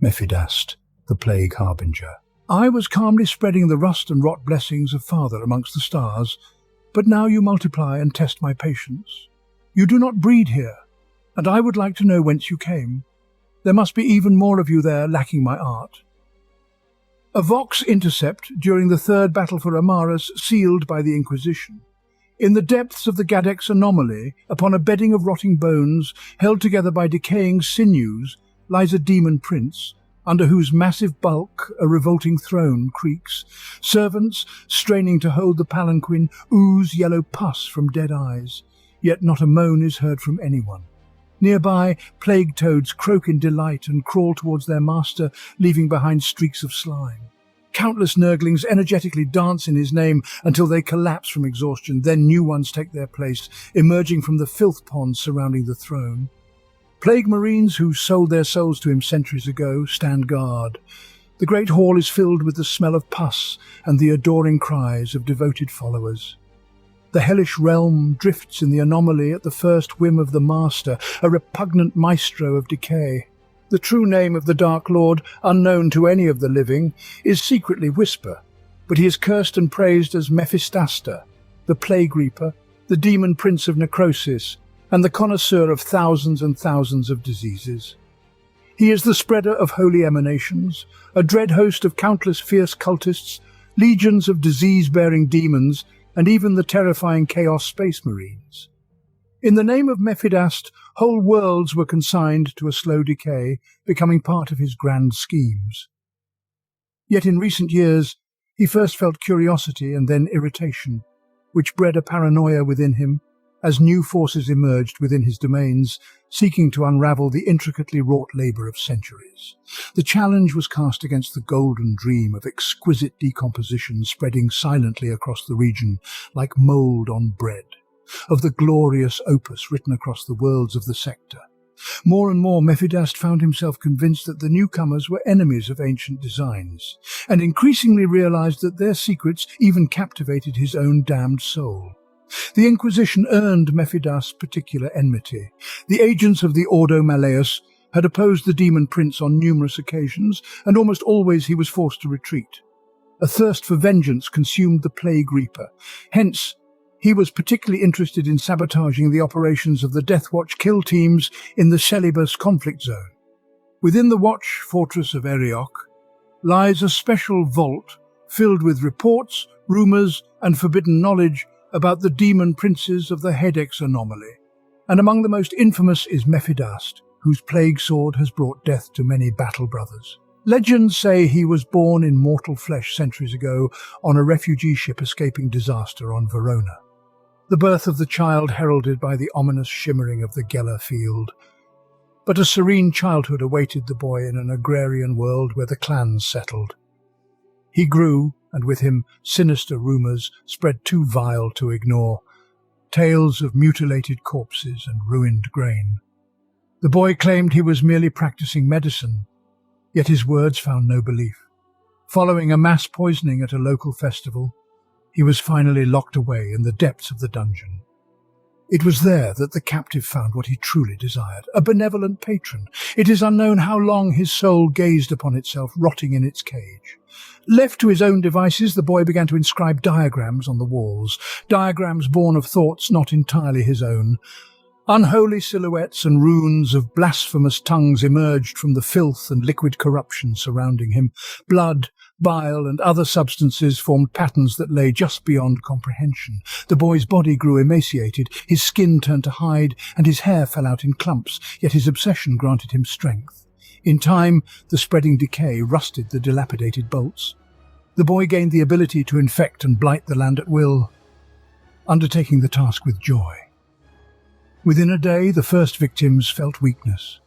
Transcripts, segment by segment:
Mephidast, the plague harbinger. I was calmly spreading the rust and rot blessings of Father amongst the stars, but now you multiply and test my patience. You do not breed here, and I would like to know whence you came. There must be even more of you there lacking my art. A Vox intercept during the Third Battle for Amaris sealed by the Inquisition. In the depths of the Gadex anomaly, upon a bedding of rotting bones, held together by decaying sinews, lies a demon prince, under whose massive bulk a revolting throne creaks. Servants, straining to hold the palanquin, ooze yellow pus from dead eyes, yet not a moan is heard from anyone. Nearby, plague toads croak in delight and crawl towards their master, leaving behind streaks of slime. Countless nurglings energetically dance in his name until they collapse from exhaustion. Then new ones take their place, emerging from the filth ponds surrounding the throne. Plague marines who sold their souls to him centuries ago stand guard. The great hall is filled with the smell of pus and the adoring cries of devoted followers. The hellish realm drifts in the anomaly at the first whim of the master, a repugnant maestro of decay. The true name of the Dark Lord, unknown to any of the living, is secretly Whisper, but he is cursed and praised as Mephistasta, the Plague Reaper, the Demon Prince of Necrosis, and the connoisseur of thousands and thousands of diseases. He is the spreader of holy emanations, a dread host of countless fierce cultists, legions of disease-bearing demons, and even the terrifying Chaos Space Marines. In the name of Mephidast, whole worlds were consigned to a slow decay, becoming part of his grand schemes. Yet in recent years, he first felt curiosity and then irritation, which bred a paranoia within him, as new forces emerged within his domains, seeking to unravel the intricately wrought labour of centuries. The challenge was cast against the golden dream of exquisite decomposition spreading silently across the region like mould on bread, of the glorious opus written across the worlds of the sector. More and more, Mephidast found himself convinced that the newcomers were enemies of ancient designs, and increasingly realized that their secrets even captivated his own damned soul. The Inquisition earned Mephidast's particular enmity. The agents of the Ordo Malleus had opposed the Demon Prince on numerous occasions, and almost always he was forced to retreat. A thirst for vengeance consumed the Plague Reaper. Hence, he was particularly interested in sabotaging the operations of the Deathwatch kill teams in the Celibus conflict zone. Within the Watch fortress of Erioch lies a special vault filled with reports, rumours, and forbidden knowledge about the demon princes of the Hedex anomaly, and among the most infamous is Mephidast, whose plague sword has brought death to many battle brothers. Legends say he was born in mortal flesh centuries ago on a refugee ship escaping disaster on Verona. The birth of the child heralded by the ominous shimmering of the Geller field. But a serene childhood awaited the boy in an agrarian world where the clans settled. He grew, and with him sinister rumours spread too vile to ignore, tales of mutilated corpses and ruined grain. The boy claimed he was merely practicing medicine, yet his words found no belief. Following a mass poisoning at a local festival, he was finally locked away in the depths of the dungeon. It was there that the captive found what he truly desired, a benevolent patron. It is unknown how long his soul gazed upon itself rotting in its cage. Left to his own devices, the boy began to inscribe diagrams on the walls, diagrams born of thoughts not entirely his own. Unholy silhouettes and runes of blasphemous tongues emerged from the filth and liquid corruption surrounding him. Blood, bile, and other substances formed patterns that lay just beyond comprehension. The boy's body grew emaciated, his skin turned to hide, and his hair fell out in clumps, yet his obsession granted him strength. In time, the spreading decay rusted the dilapidated bolts. The boy gained the ability to infect and blight the land at will, undertaking the task with joy. Within a day, the first victims felt weakness.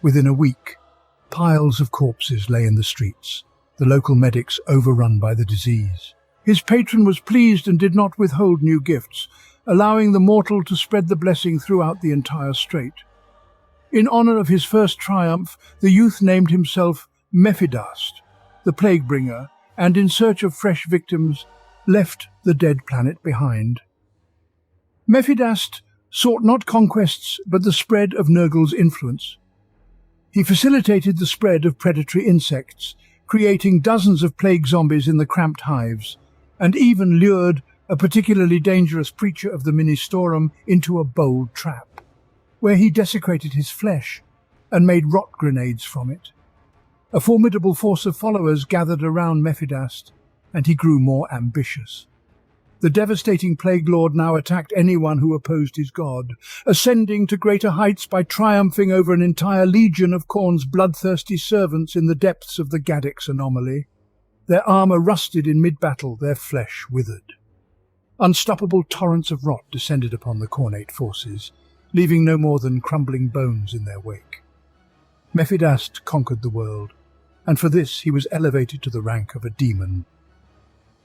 Within a week, piles of corpses lay in the streets, the local medics overrun by the disease. His patron was pleased and did not withhold new gifts, allowing the mortal to spread the blessing throughout the entire strait. In honour of his first triumph, the youth named himself Mephidast, the Plaguebringer, and in search of fresh victims, left the dead planet behind. Mephidast sought not conquests, but the spread of Nurgle's influence. He facilitated the spread of predatory insects, creating dozens of plague zombies in the cramped hives, and even lured a particularly dangerous creature of the Ministorum into a bold trap, where he desecrated his flesh and made rot grenades from it. A formidable force of followers gathered around Mephidast, and he grew more ambitious. The devastating Plague Lord now attacked anyone who opposed his god, ascending to greater heights by triumphing over an entire legion of Khorne's bloodthirsty servants in the depths of the Gadix anomaly. Their armour rusted in mid-battle, their flesh withered. Unstoppable torrents of rot descended upon the Khornate forces, leaving no more than crumbling bones in their wake. Mephidast conquered the world, and for this he was elevated to the rank of a demon.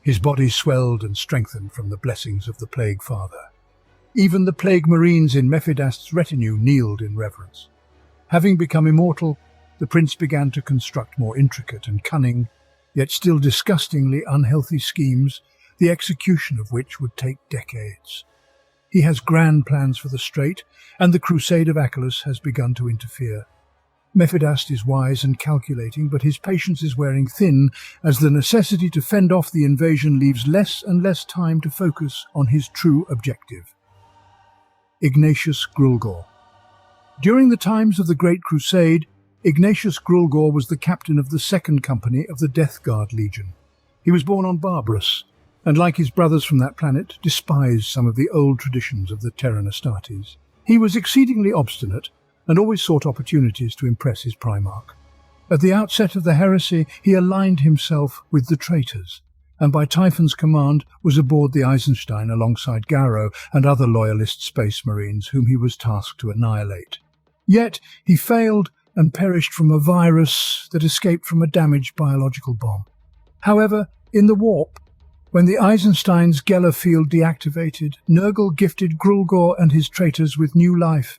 His body swelled and strengthened from the blessings of the Plague Father. Even the Plague Marines in Mephidast's retinue kneeled in reverence. Having become immortal, the prince began to construct more intricate and cunning, yet still disgustingly unhealthy schemes, the execution of which would take decades. He has grand plans for the Strait, and the Crusade of Achelous has begun to interfere. Mephidast is wise and calculating, but his patience is wearing thin as the necessity to fend off the invasion leaves less and less time to focus on his true objective. Ignatius Grulgor. During the times of the Great Crusade, Ignatius Grulgor was the captain of the second company of the Death Guard Legion. He was born on Barbarus, and like his brothers from that planet, despised some of the old traditions of the Terran Astartes. He was exceedingly obstinate, and always sought opportunities to impress his Primarch. At the outset of the heresy, he aligned himself with the traitors, and by Typhon's command was aboard the Eisenstein alongside Garrow and other loyalist space marines whom he was tasked to annihilate. Yet he failed and perished from a virus that escaped from a damaged biological bomb. However, in the warp, when the Eisenstein's Geller field deactivated, Nurgle gifted Grulgor and his traitors with new life,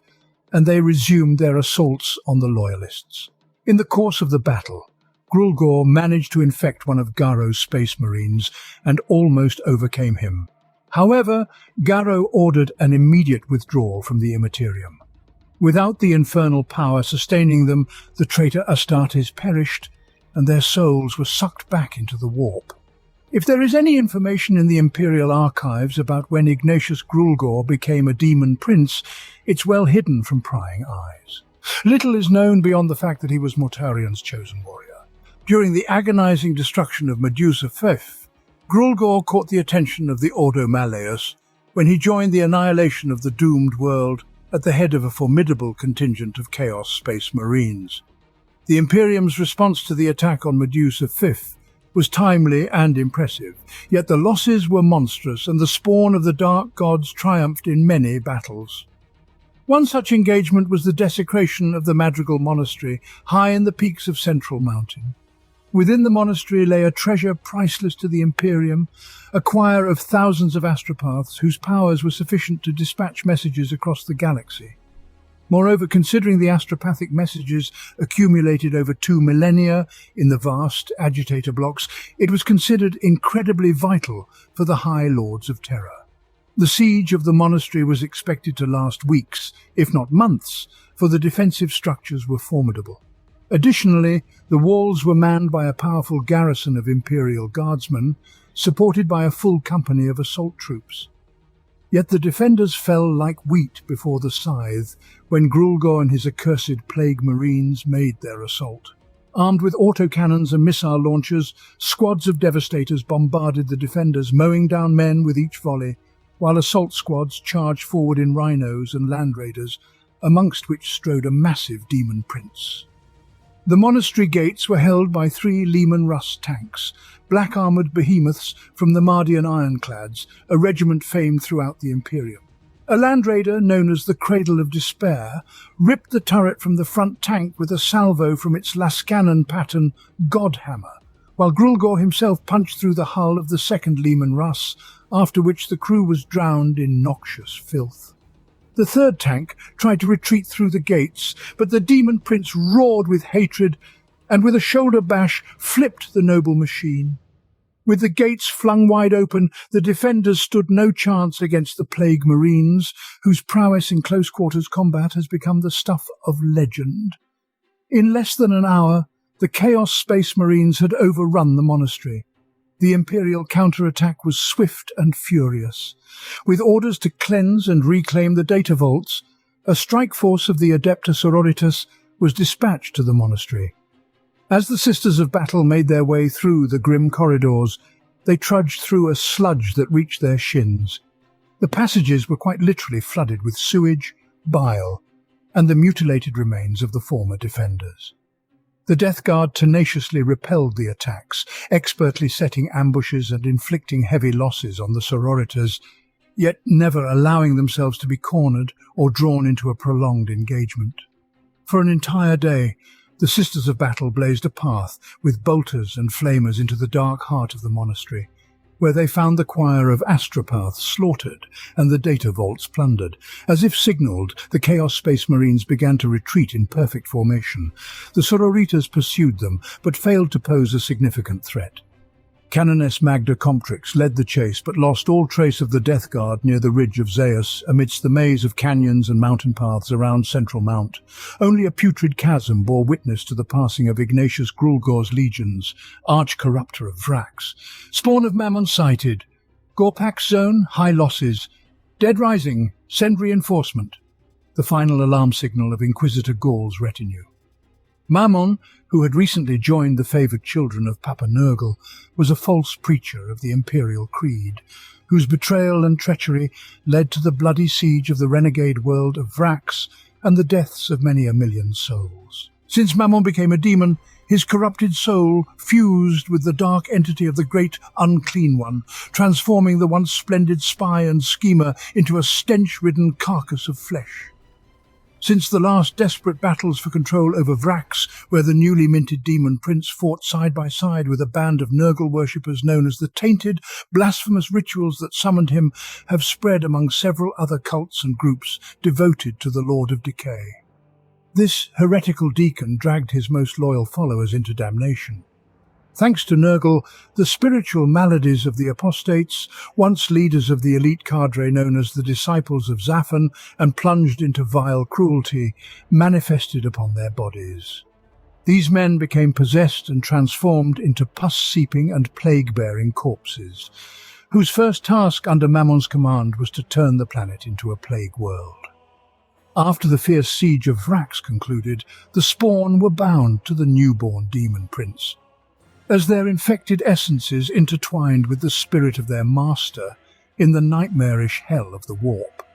and they resumed their assaults on the Loyalists. In the course of the battle, Grulgor managed to infect one of Garrow's space marines and almost overcame him. However, Garrow ordered an immediate withdrawal from the Immaterium. Without the infernal power sustaining them, the traitor Astartes perished, and their souls were sucked back into the warp. If there is any information in the Imperial archives about when Ignatius Grulgor became a demon prince, it's well hidden from prying eyes. Little is known beyond the fact that he was Mortarion's chosen warrior. During the agonizing destruction of Medusa Fifth, Grulgor caught the attention of the Ordo Malleus when he joined the annihilation of the doomed world at the head of a formidable contingent of Chaos Space Marines. The Imperium's response to the attack on Medusa Fifth was timely and impressive, yet the losses were monstrous and the spawn of the Dark Gods triumphed in many battles. One such engagement was the desecration of the Madrigal Monastery high in the peaks of Central Mountain. Within the monastery lay a treasure priceless to the Imperium, a choir of thousands of astropaths whose powers were sufficient to dispatch messages across the galaxy. Moreover, considering the astropathic messages accumulated over 2 millennia in the vast agitator blocks, it was considered incredibly vital for the High Lords of Terror. The siege of the monastery was expected to last weeks, if not months, for the defensive structures were formidable. Additionally, the walls were manned by a powerful garrison of Imperial Guardsmen, supported by a full company of assault troops. Yet the defenders fell like wheat before the scythe when Grulgor and his accursed Plague Marines made their assault. Armed with autocannons and missile launchers, squads of devastators bombarded the defenders, mowing down men with each volley, while assault squads charged forward in rhinos and land raiders, amongst which strode a massive demon prince. The monastery gates were held by 3 Leman Russ tanks, black-armoured behemoths from the Mardian Ironclads, a regiment famed throughout the Imperium. A land raider, known as the Cradle of Despair, ripped the turret from the front tank with a salvo from its Lascanon pattern Godhammer, while Grulgor himself punched through the hull of the second Leman Russ, after which the crew was drowned in noxious filth. The third tank tried to retreat through the gates, but the demon prince roared with hatred and with a shoulder bash flipped the noble machine. With the gates flung wide open, the defenders stood no chance against the Plague Marines, whose prowess in close-quarters combat has become the stuff of legend. In less than an hour, the Chaos Space Marines had overrun the monastery. The Imperial counterattack was swift and furious. With orders to cleanse and reclaim the data vaults, a strike force of the Adepta Sororitas was dispatched to the monastery. As the Sisters of Battle made their way through the grim corridors, they trudged through a sludge that reached their shins. The passages were quite literally flooded with sewage, bile, and the mutilated remains of the former defenders. The Death Guard tenaciously repelled the attacks, expertly setting ambushes and inflicting heavy losses on the sororitas, yet never allowing themselves to be cornered or drawn into a prolonged engagement. For an entire day, the Sisters of Battle blazed a path with bolters and flamers into the dark heart of the monastery, where they found the choir of astropaths slaughtered and the data vaults plundered. As if signalled, the Chaos Space Marines began to retreat in perfect formation. The sororitas pursued them, but failed to pose a significant threat. Canoness Magda Comtrix led the chase, but lost all trace of the Death Guard near the ridge of Zeus, amidst the maze of canyons and mountain paths around Central Mount. Only a putrid chasm bore witness to the passing of Ignatius Grulgor's legions, arch-corrupter of Vrax. Spawn of Mammon sighted. Gorpax zone, high losses. Dead rising, send reinforcement. The final alarm signal of Inquisitor Gaul's retinue. Mammon, who had recently joined the favoured children of Papa Nurgle, was a false preacher of the Imperial Creed, whose betrayal and treachery led to the bloody siege of the renegade world of Vrax and the deaths of many a million souls. Since Mammon became a demon, his corrupted soul fused with the dark entity of the great Unclean One, transforming the once splendid spy and schemer into a stench-ridden carcass of flesh. Since the last desperate battles for control over Vrax, where the newly minted Demon Prince fought side by side with a band of Nurgle worshippers known as the Tainted, blasphemous rituals that summoned him have spread among several other cults and groups devoted to the Lord of Decay. This heretical deacon dragged his most loyal followers into damnation. Thanks to Nurgle, the spiritual maladies of the apostates, once leaders of the elite cadre known as the Disciples of Zaphon and plunged into vile cruelty, manifested upon their bodies. These men became possessed and transformed into pus-seeping and plague-bearing corpses, whose first task under Mammon's command was to turn the planet into a plague world. After the fierce siege of Vrax concluded, the spawn were bound to the newborn Demon Prince, as their infected essences intertwined with the spirit of their master in the nightmarish hell of the warp.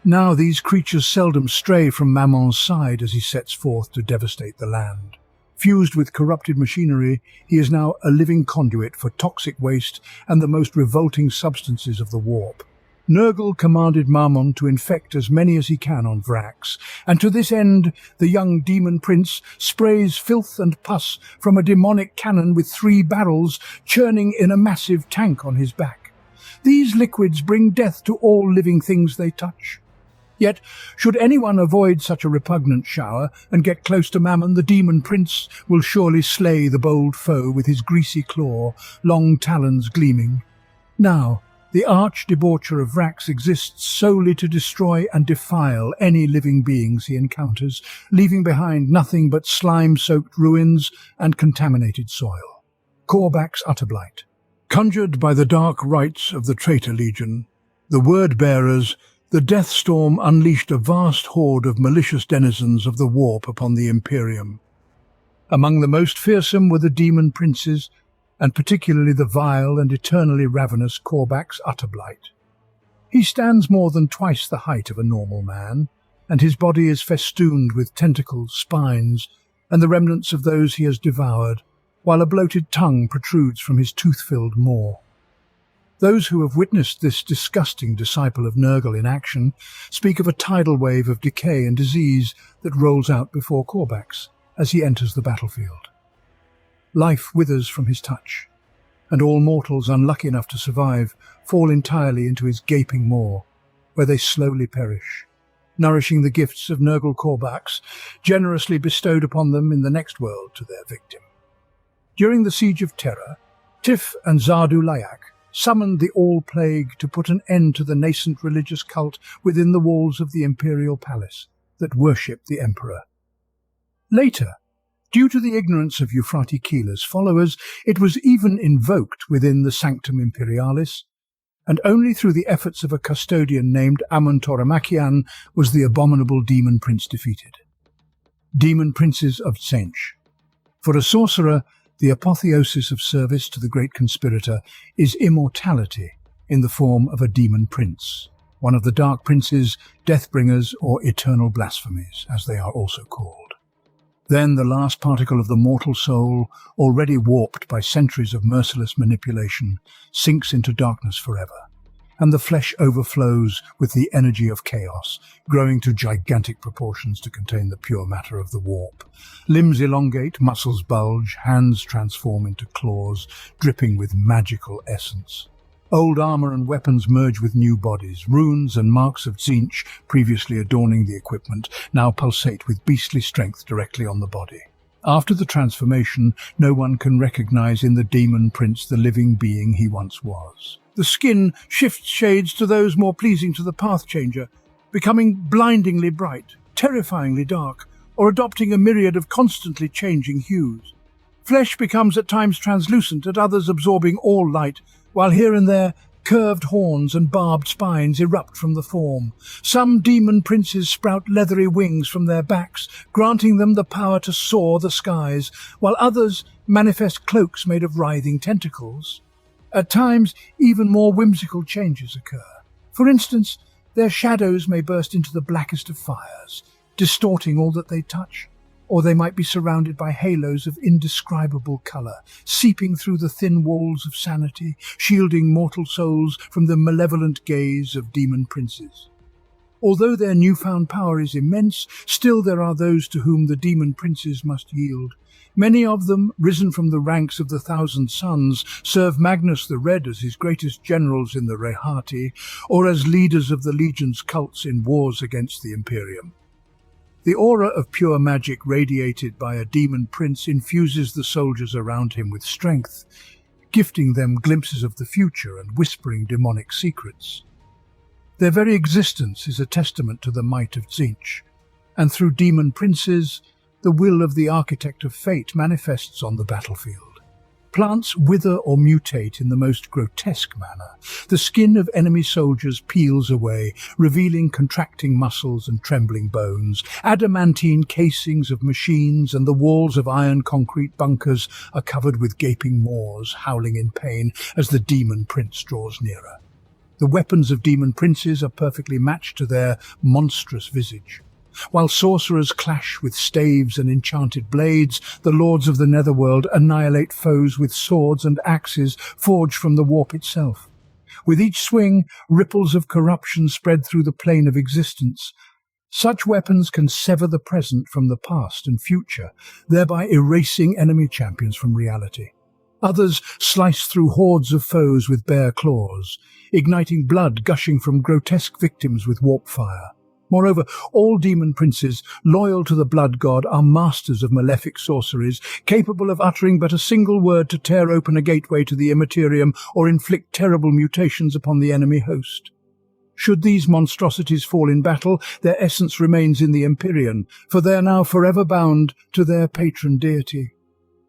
Now these creatures seldom stray from Mammon's side as he sets forth to devastate the land. Fused with corrupted machinery, he is now a living conduit for toxic waste and the most revolting substances of the warp. Nurgle commanded Mammon to infect as many as he can on Vrax, and to this end the young Demon Prince sprays filth and pus from a demonic cannon with 3 barrels churning in a massive tank on his back. These liquids bring death to all living things they touch. Yet, should anyone avoid such a repugnant shower and get close to Mammon, the Demon Prince will surely slay the bold foe with his greasy claw, long talons gleaming. Now, the arch-debaucher of Vrax exists solely to destroy and defile any living beings he encounters, leaving behind nothing but slime-soaked ruins and contaminated soil. Korvax Utterblight. Conjured by the dark rites of the Traitor Legion, the Word-Bearers, the Death Storm unleashed a vast horde of malicious denizens of the Warp upon the Imperium. Among the most fearsome were the Demon Princes, and particularly the vile and eternally ravenous Korvax Utterblight. He stands more than twice the height of a normal man, and his body is festooned with tentacles, spines, and the remnants of those he has devoured, while a bloated tongue protrudes from his tooth-filled maw. Those who have witnessed this disgusting disciple of Nurgle in action speak of a tidal wave of decay and disease that rolls out before Korvax as he enters the battlefield. Life withers from his touch, and all mortals unlucky enough to survive fall entirely into his gaping maw, where they slowly perish, nourishing the gifts of Nurgle Korvax, generously bestowed upon them in the next world to their victim. During the Siege of Terra, Tif and Zardu Layak summoned the All-Plague to put an end to the nascent religious cult within the walls of the Imperial Palace that worshipped the Emperor. Later, due to the ignorance of Euphrati-Keeler's followers, it was even invoked within the Sanctum Imperialis, and only through the efforts of a custodian named Amun-Toramachian was the abominable demon prince defeated. Demon princes of Tzeentch. For a sorcerer, the apotheosis of service to the great conspirator is immortality in the form of a demon prince, one of the dark princes, deathbringers, or eternal blasphemies, as they are also called. Then the last particle of the mortal soul, already warped by centuries of merciless manipulation, sinks into darkness forever, and the flesh overflows with the energy of chaos, growing to gigantic proportions to contain the pure matter of the warp. Limbs elongate, muscles bulge, hands transform into claws, dripping with magical essence. Old armor and weapons merge with new bodies. Runes and marks of Tzeentch, previously adorning the equipment, now pulsate with beastly strength directly on the body. After the transformation, no one can recognize in the demon prince the living being he once was. The skin shifts shades to those more pleasing to the path-changer, becoming blindingly bright, terrifyingly dark, or adopting a myriad of constantly changing hues. Flesh becomes at times translucent, at others absorbing all light, while here and there curved horns and barbed spines erupt from the form. Some demon princes sprout leathery wings from their backs, granting them the power to soar the skies, while others manifest cloaks made of writhing tentacles. At times, even more whimsical changes occur. For instance, their shadows may burst into the blackest of fires, distorting all that they touch, or they might be surrounded by halos of indescribable colour, seeping through the thin walls of sanity, shielding mortal souls from the malevolent gaze of demon princes. Although their newfound power is immense, still there are those to whom the demon princes must yield. Many of them, risen from the ranks of the Thousand Sons, serve Magnus the Red as his greatest generals in the Rehati, or as leaders of the Legion's cults in wars against the Imperium. The aura of pure magic radiated by a demon prince infuses the soldiers around him with strength, gifting them glimpses of the future and whispering demonic secrets. Their very existence is a testament to the might of Tzeentch, and through demon princes, the will of the architect of fate manifests on the battlefield. Plants wither or mutate in the most grotesque manner. The skin of enemy soldiers peels away, revealing contracting muscles and trembling bones. Adamantine casings of machines and the walls of iron concrete bunkers are covered with gaping maws, howling in pain as the demon prince draws nearer. The weapons of demon princes are perfectly matched to their monstrous visage. While sorcerers clash with staves and enchanted blades, the lords of the netherworld annihilate foes with swords and axes forged from the warp itself. With each swing, ripples of corruption spread through the plane of existence. Such weapons can sever the present from the past and future, thereby erasing enemy champions from reality. Others slice through hordes of foes with bare claws, igniting blood gushing from grotesque victims with warp fire. Moreover, all demon princes, loyal to the blood god, are masters of malefic sorceries, capable of uttering but a single word to tear open a gateway to the immaterium or inflict terrible mutations upon the enemy host. Should these monstrosities fall in battle, their essence remains in the Empyrean, for they are now forever bound to their patron deity.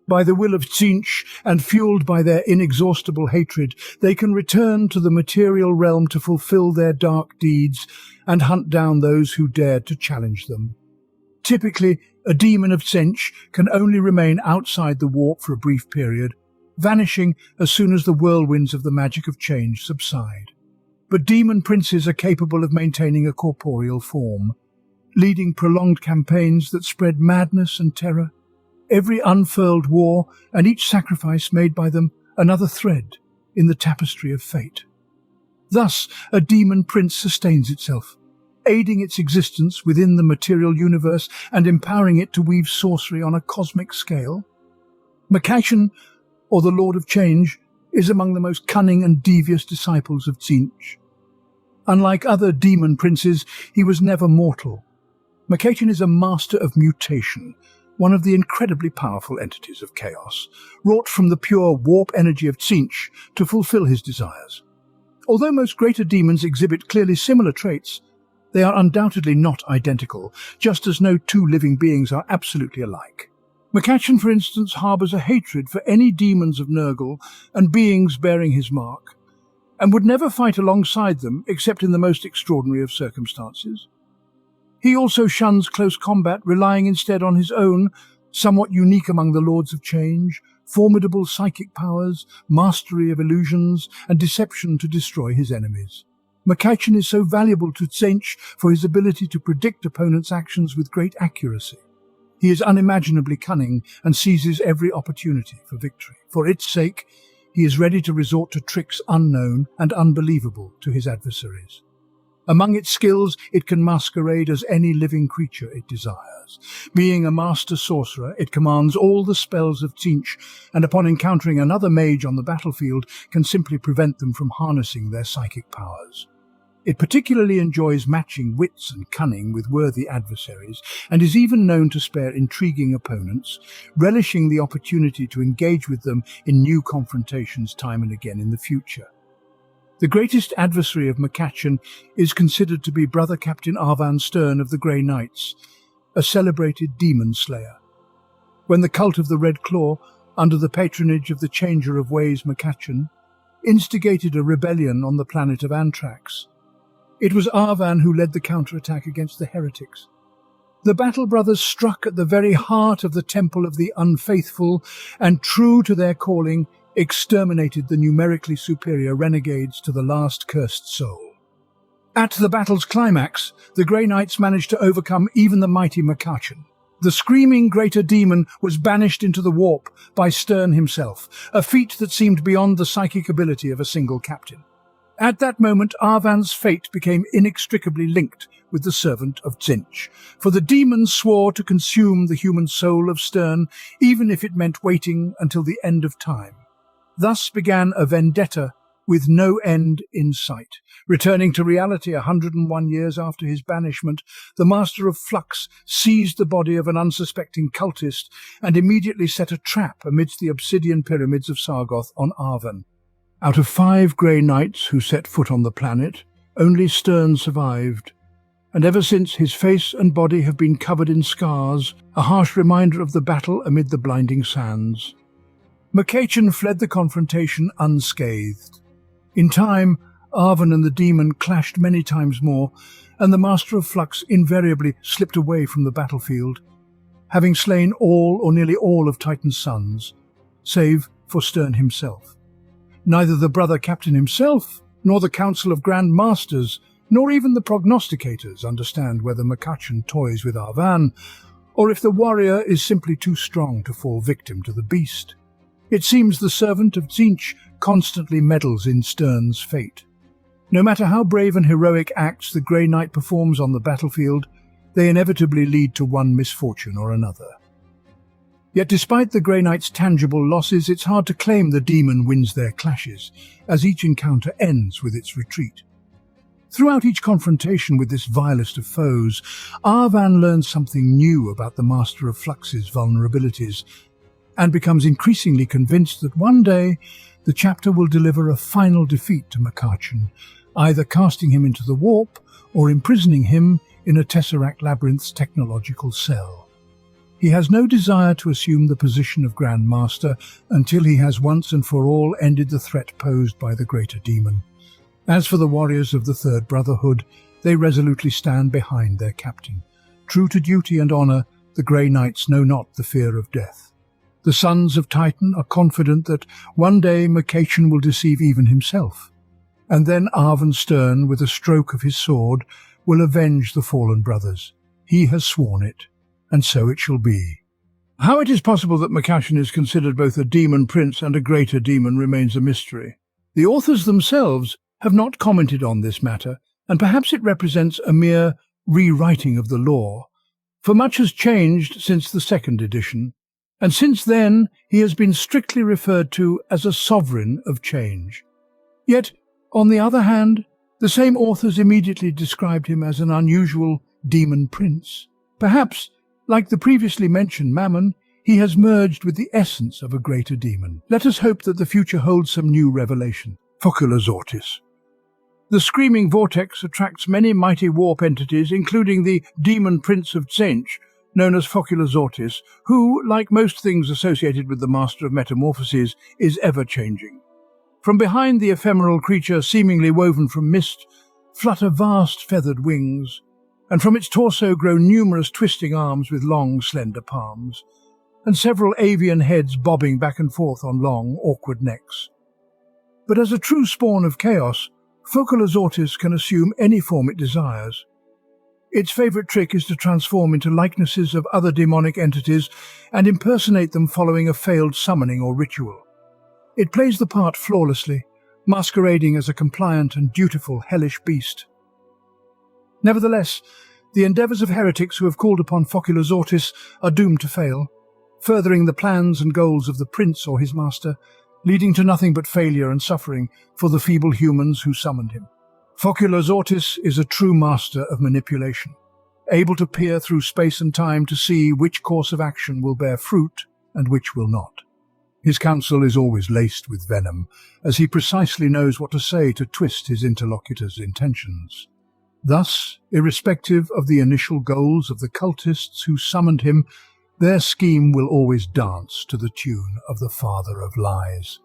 By the will of Tzeentch, and fueled by their inexhaustible hatred, they can return to the material realm to fulfill their dark deeds and hunt down those who dared to challenge them. Typically, a demon of Tzeentch can only remain outside the warp for a brief period, vanishing as soon as the whirlwinds of the magic of change subside. But demon princes are capable of maintaining a corporeal form, leading prolonged campaigns that spread madness and terror. Every unfurled war, and each sacrifice made by them, another thread in the tapestry of fate. Thus, a demon prince sustains itself, aiding its existence within the material universe and empowering it to weave sorcery on a cosmic scale. Makashin, or the Lord of Change, is among the most cunning and devious disciples of Tzeentch. Unlike other demon princes, he was never mortal. Makashin is a master of mutation, one of the incredibly powerful entities of chaos, wrought from the pure warp energy of Tzeentch to fulfill his desires. Although most greater demons exhibit clearly similar traits, They are undoubtedly not identical, just as no two living beings are absolutely alike. McCatchen, for instance, harbours a hatred for any demons of Nurgle and beings bearing his mark, and would never fight alongside them except in the most extraordinary of circumstances. He also shuns close combat, relying instead on his own, somewhat unique among the Lords of Change, formidable psychic powers, mastery of illusions, and deception to destroy his enemies. McCatchen is so valuable to Tzeentch for his ability to predict opponents' actions with great accuracy. He is unimaginably cunning and seizes every opportunity for victory. For its sake, he is ready to resort to tricks unknown and unbelievable to his adversaries. Among its skills, it can masquerade as any living creature it desires. Being a master sorcerer, it commands all the spells of Tzeentch, and upon encountering another mage on the battlefield, can simply prevent them from harnessing their psychic powers. It particularly enjoys matching wits and cunning with worthy adversaries, and is even known to spare intriguing opponents, relishing the opportunity to engage with them in new confrontations time and again in the future. The greatest adversary of McCatchen is considered to be Brother Captain Arvan Stern of the Grey Knights, a celebrated demon slayer. When the cult of the Red Claw, under the patronage of the Changer of Ways McCatchen, instigated a rebellion on the planet of Antrax, it was Arvan who led the counterattack against the heretics. The Battle Brothers struck at the very heart of the Temple of the Unfaithful, and true to their calling, exterminated the numerically superior renegades to the last cursed soul. At the battle's climax, the Grey Knights managed to overcome even the mighty McCatchen. The screaming greater demon was banished into the warp by Stern himself, a feat that seemed beyond the psychic ability of a single captain. At that moment, Arvan's fate became inextricably linked with the servant of Tzeentch, for the demon swore to consume the human soul of Stern, even if it meant waiting until the end of time. Thus began a vendetta with no end in sight. Returning to reality 101 years after his banishment, the Master of Flux seized the body of an unsuspecting cultist and immediately set a trap amidst the obsidian pyramids of Sargoth on Arvan. Out of 5 Grey Knights who set foot on the planet, only Stern survived, and ever since his face and body have been covered in scars, a harsh reminder of the battle amid the blinding sands. McCatchen fled the confrontation unscathed. In time, Arvan and the demon clashed many times more, and the Master of Flux invariably slipped away from the battlefield, having slain all or nearly all of Titan's sons, save for Stern himself. Neither the Brother Captain himself, nor the Council of Grand Masters, nor even the prognosticators understand whether McCatchen toys with Arvan, or if the warrior is simply too strong to fall victim to the beast. It seems the servant of Tzeentch constantly meddles in Stern's fate. No matter how brave and heroic acts the Grey Knight performs on the battlefield, they inevitably lead to one misfortune or another. Yet despite the Grey Knight's tangible losses, it's hard to claim the demon wins their clashes, as each encounter ends with its retreat. Throughout each confrontation with this vilest of foes, Arvan learns something new about the Master of Flux's vulnerabilities, and becomes increasingly convinced that one day the chapter will deliver a final defeat to McCatchen, either casting him into the warp or imprisoning him in a Tesseract Labyrinth's technological cell. He has no desire to assume the position of Grand Master until he has once and for all ended the threat posed by the greater demon. As for the warriors of the Third Brotherhood, they resolutely stand behind their captain. True to duty and honour, the Grey Knights know not the fear of death. The sons of Titan are confident that one day McCatchen will deceive even himself, and then Arvan Stern, with a stroke of his sword, will avenge the fallen brothers. He has sworn it, and so it shall be. How it is possible that McCatchen is considered both a demon prince and a greater demon remains a mystery. The authors themselves have not commented on this matter, and perhaps it represents a mere rewriting of the lore, for much has changed since the second edition, and since then he has been strictly referred to as a sovereign of change. Yet, on the other hand, the same authors immediately described him as an unusual demon prince. Perhaps, like the previously mentioned Mammon, he has merged with the essence of a greater demon. Let us hope that the future holds some new revelation. Focula Zortis. The screaming vortex attracts many mighty warp entities, including the demon prince of Tzeentch, known as Focula Zortis, who, like most things associated with the Master of Metamorphoses, is ever-changing. From behind the ephemeral creature, seemingly woven from mist, flutter vast feathered wings, and from its torso grow numerous twisting arms with long, slender palms, and several avian heads bobbing back and forth on long, awkward necks. But as a true spawn of chaos, Focula Zortis can assume any form it desires. Its favourite trick is to transform into likenesses of other demonic entities and impersonate them following a failed summoning or ritual. It plays the part flawlessly, masquerading as a compliant and dutiful hellish beast. Nevertheless, the endeavours of heretics who have called upon Focula Zortis are doomed to fail, furthering the plans and goals of the prince or his master, leading to nothing but failure and suffering for the feeble humans who summoned him. Focula Zortis is a true master of manipulation, able to peer through space and time to see which course of action will bear fruit and which will not. His counsel is always laced with venom, as he precisely knows what to say to twist his interlocutor's intentions. Thus, irrespective of the initial goals of the cultists who summoned him, their scheme will always dance to the tune of the Father of Lies.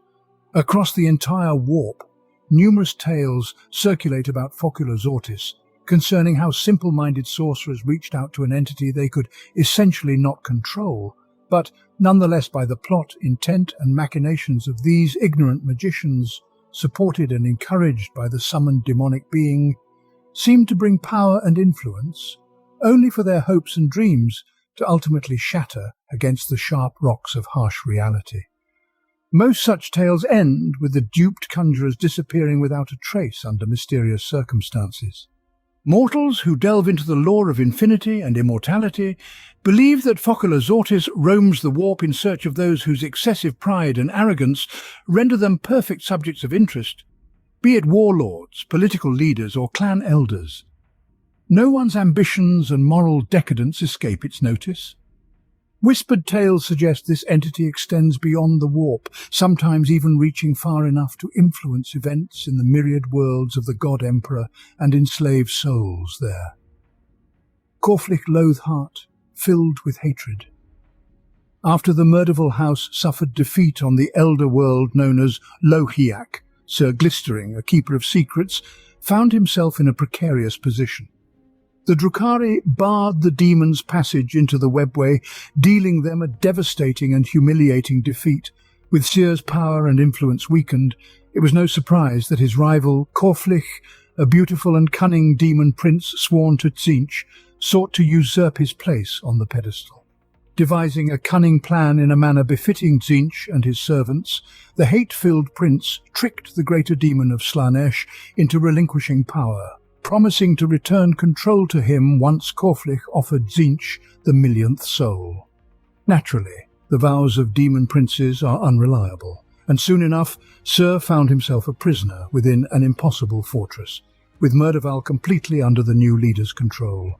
Across the entire warp, numerous tales circulate about Focula Zortis, concerning how simple-minded sorcerers reached out to an entity they could essentially not control, but nonetheless by the plot, intent and machinations of these ignorant magicians, supported and encouraged by the summoned demonic being, seemed to bring power and influence, only for their hopes and dreams to ultimately shatter against the sharp rocks of harsh reality. Most such tales end with the duped conjurers disappearing without a trace under mysterious circumstances. Mortals who delve into the lore of infinity and immortality believe that Focula Zortis roams the warp in search of those whose excessive pride and arrogance render them perfect subjects of interest, be it warlords, political leaders, or clan elders. No one's ambitions and moral decadence escape its notice. Whispered tales suggest this entity extends beyond the warp, sometimes even reaching far enough to influence events in the myriad worlds of the God Emperor and enslave souls there. Corflick Loathheart, filled with hatred. After the Murderville house suffered defeat on the elder world known as Lohiak, Sir Glistering, a keeper of secrets, found himself in a precarious position. The Drukhari barred the demons' passage into the webway, dealing them a devastating and humiliating defeat. With Syr's power and influence weakened, it was no surprise that his rival, Corflich, a beautiful and cunning demon prince sworn to Tzeentch, sought to usurp his place on the pedestal. Devising a cunning plan in a manner befitting Tzeentch and his servants, the hate-filled prince tricked the greater demon of Slaanesh into relinquishing power, promising to return control to him once Corflich offered Tzeentch the millionth soul. Naturally, the vows of demon princes are unreliable, and soon enough Syr found himself a prisoner within an impossible fortress, with Murderval completely under the new leader's control.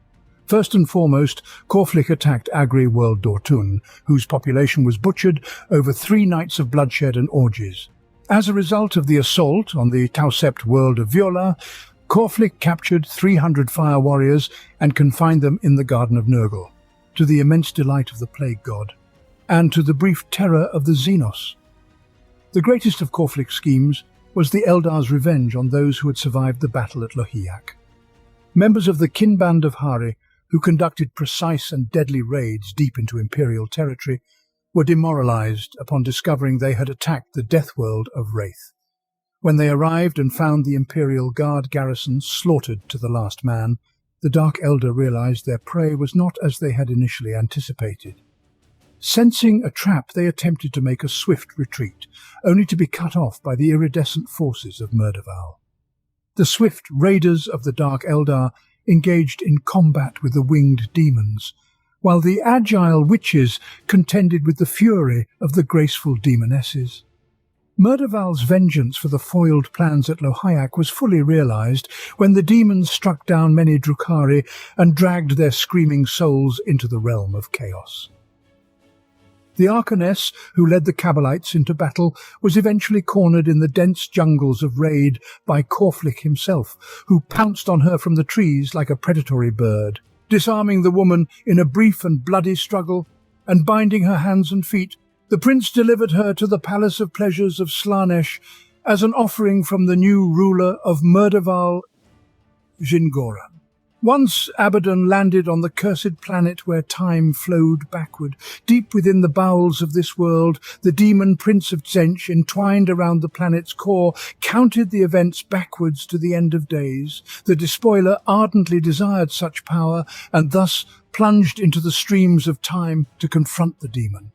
First and foremost, Corflich attacked Agri World Dortun, whose population was butchered over 3 nights of bloodshed and orgies. As a result of the assault on the Tausept world of Viola, Corflich captured 300 fire warriors and confined them in the Garden of Nurgle, to the immense delight of the Plague God, and to the brief terror of the Xenos. The greatest of Corflich's schemes was the Eldar's revenge on those who had survived the battle at Lohiak. Members of the kin band of Hari, who conducted precise and deadly raids deep into Imperial territory, were demoralized upon discovering they had attacked the death world of Wraith. When they arrived and found the Imperial Guard garrison slaughtered to the last man, the Dark Elder realized their prey was not as they had initially anticipated. Sensing a trap, they attempted to make a swift retreat, only to be cut off by the iridescent forces of Murderval. The swift raiders of the Dark Eldar engaged in combat with the winged demons, while the agile witches contended with the fury of the graceful demonesses. Murderval's vengeance for the foiled plans at Lohiak was fully realized when the demons struck down many Drukhari and dragged their screaming souls into the realm of chaos. The Arcaness, who led the Cabalites into battle, was eventually cornered in the dense jungles of Raid by Corflick himself, who pounced on her from the trees like a predatory bird, disarming the woman in a brief and bloody struggle, and binding her hands and feet. The prince delivered her to the Palace of Pleasures of Slanesh as an offering from the new ruler of Murderval, Jingoran. Once Abaddon landed on the cursed planet where time flowed backward. Deep within the bowels of this world, the demon Prince of Tzench, entwined around the planet's core, counted the events backwards to the end of days. The despoiler ardently desired such power, and thus plunged into the streams of time to confront the demon.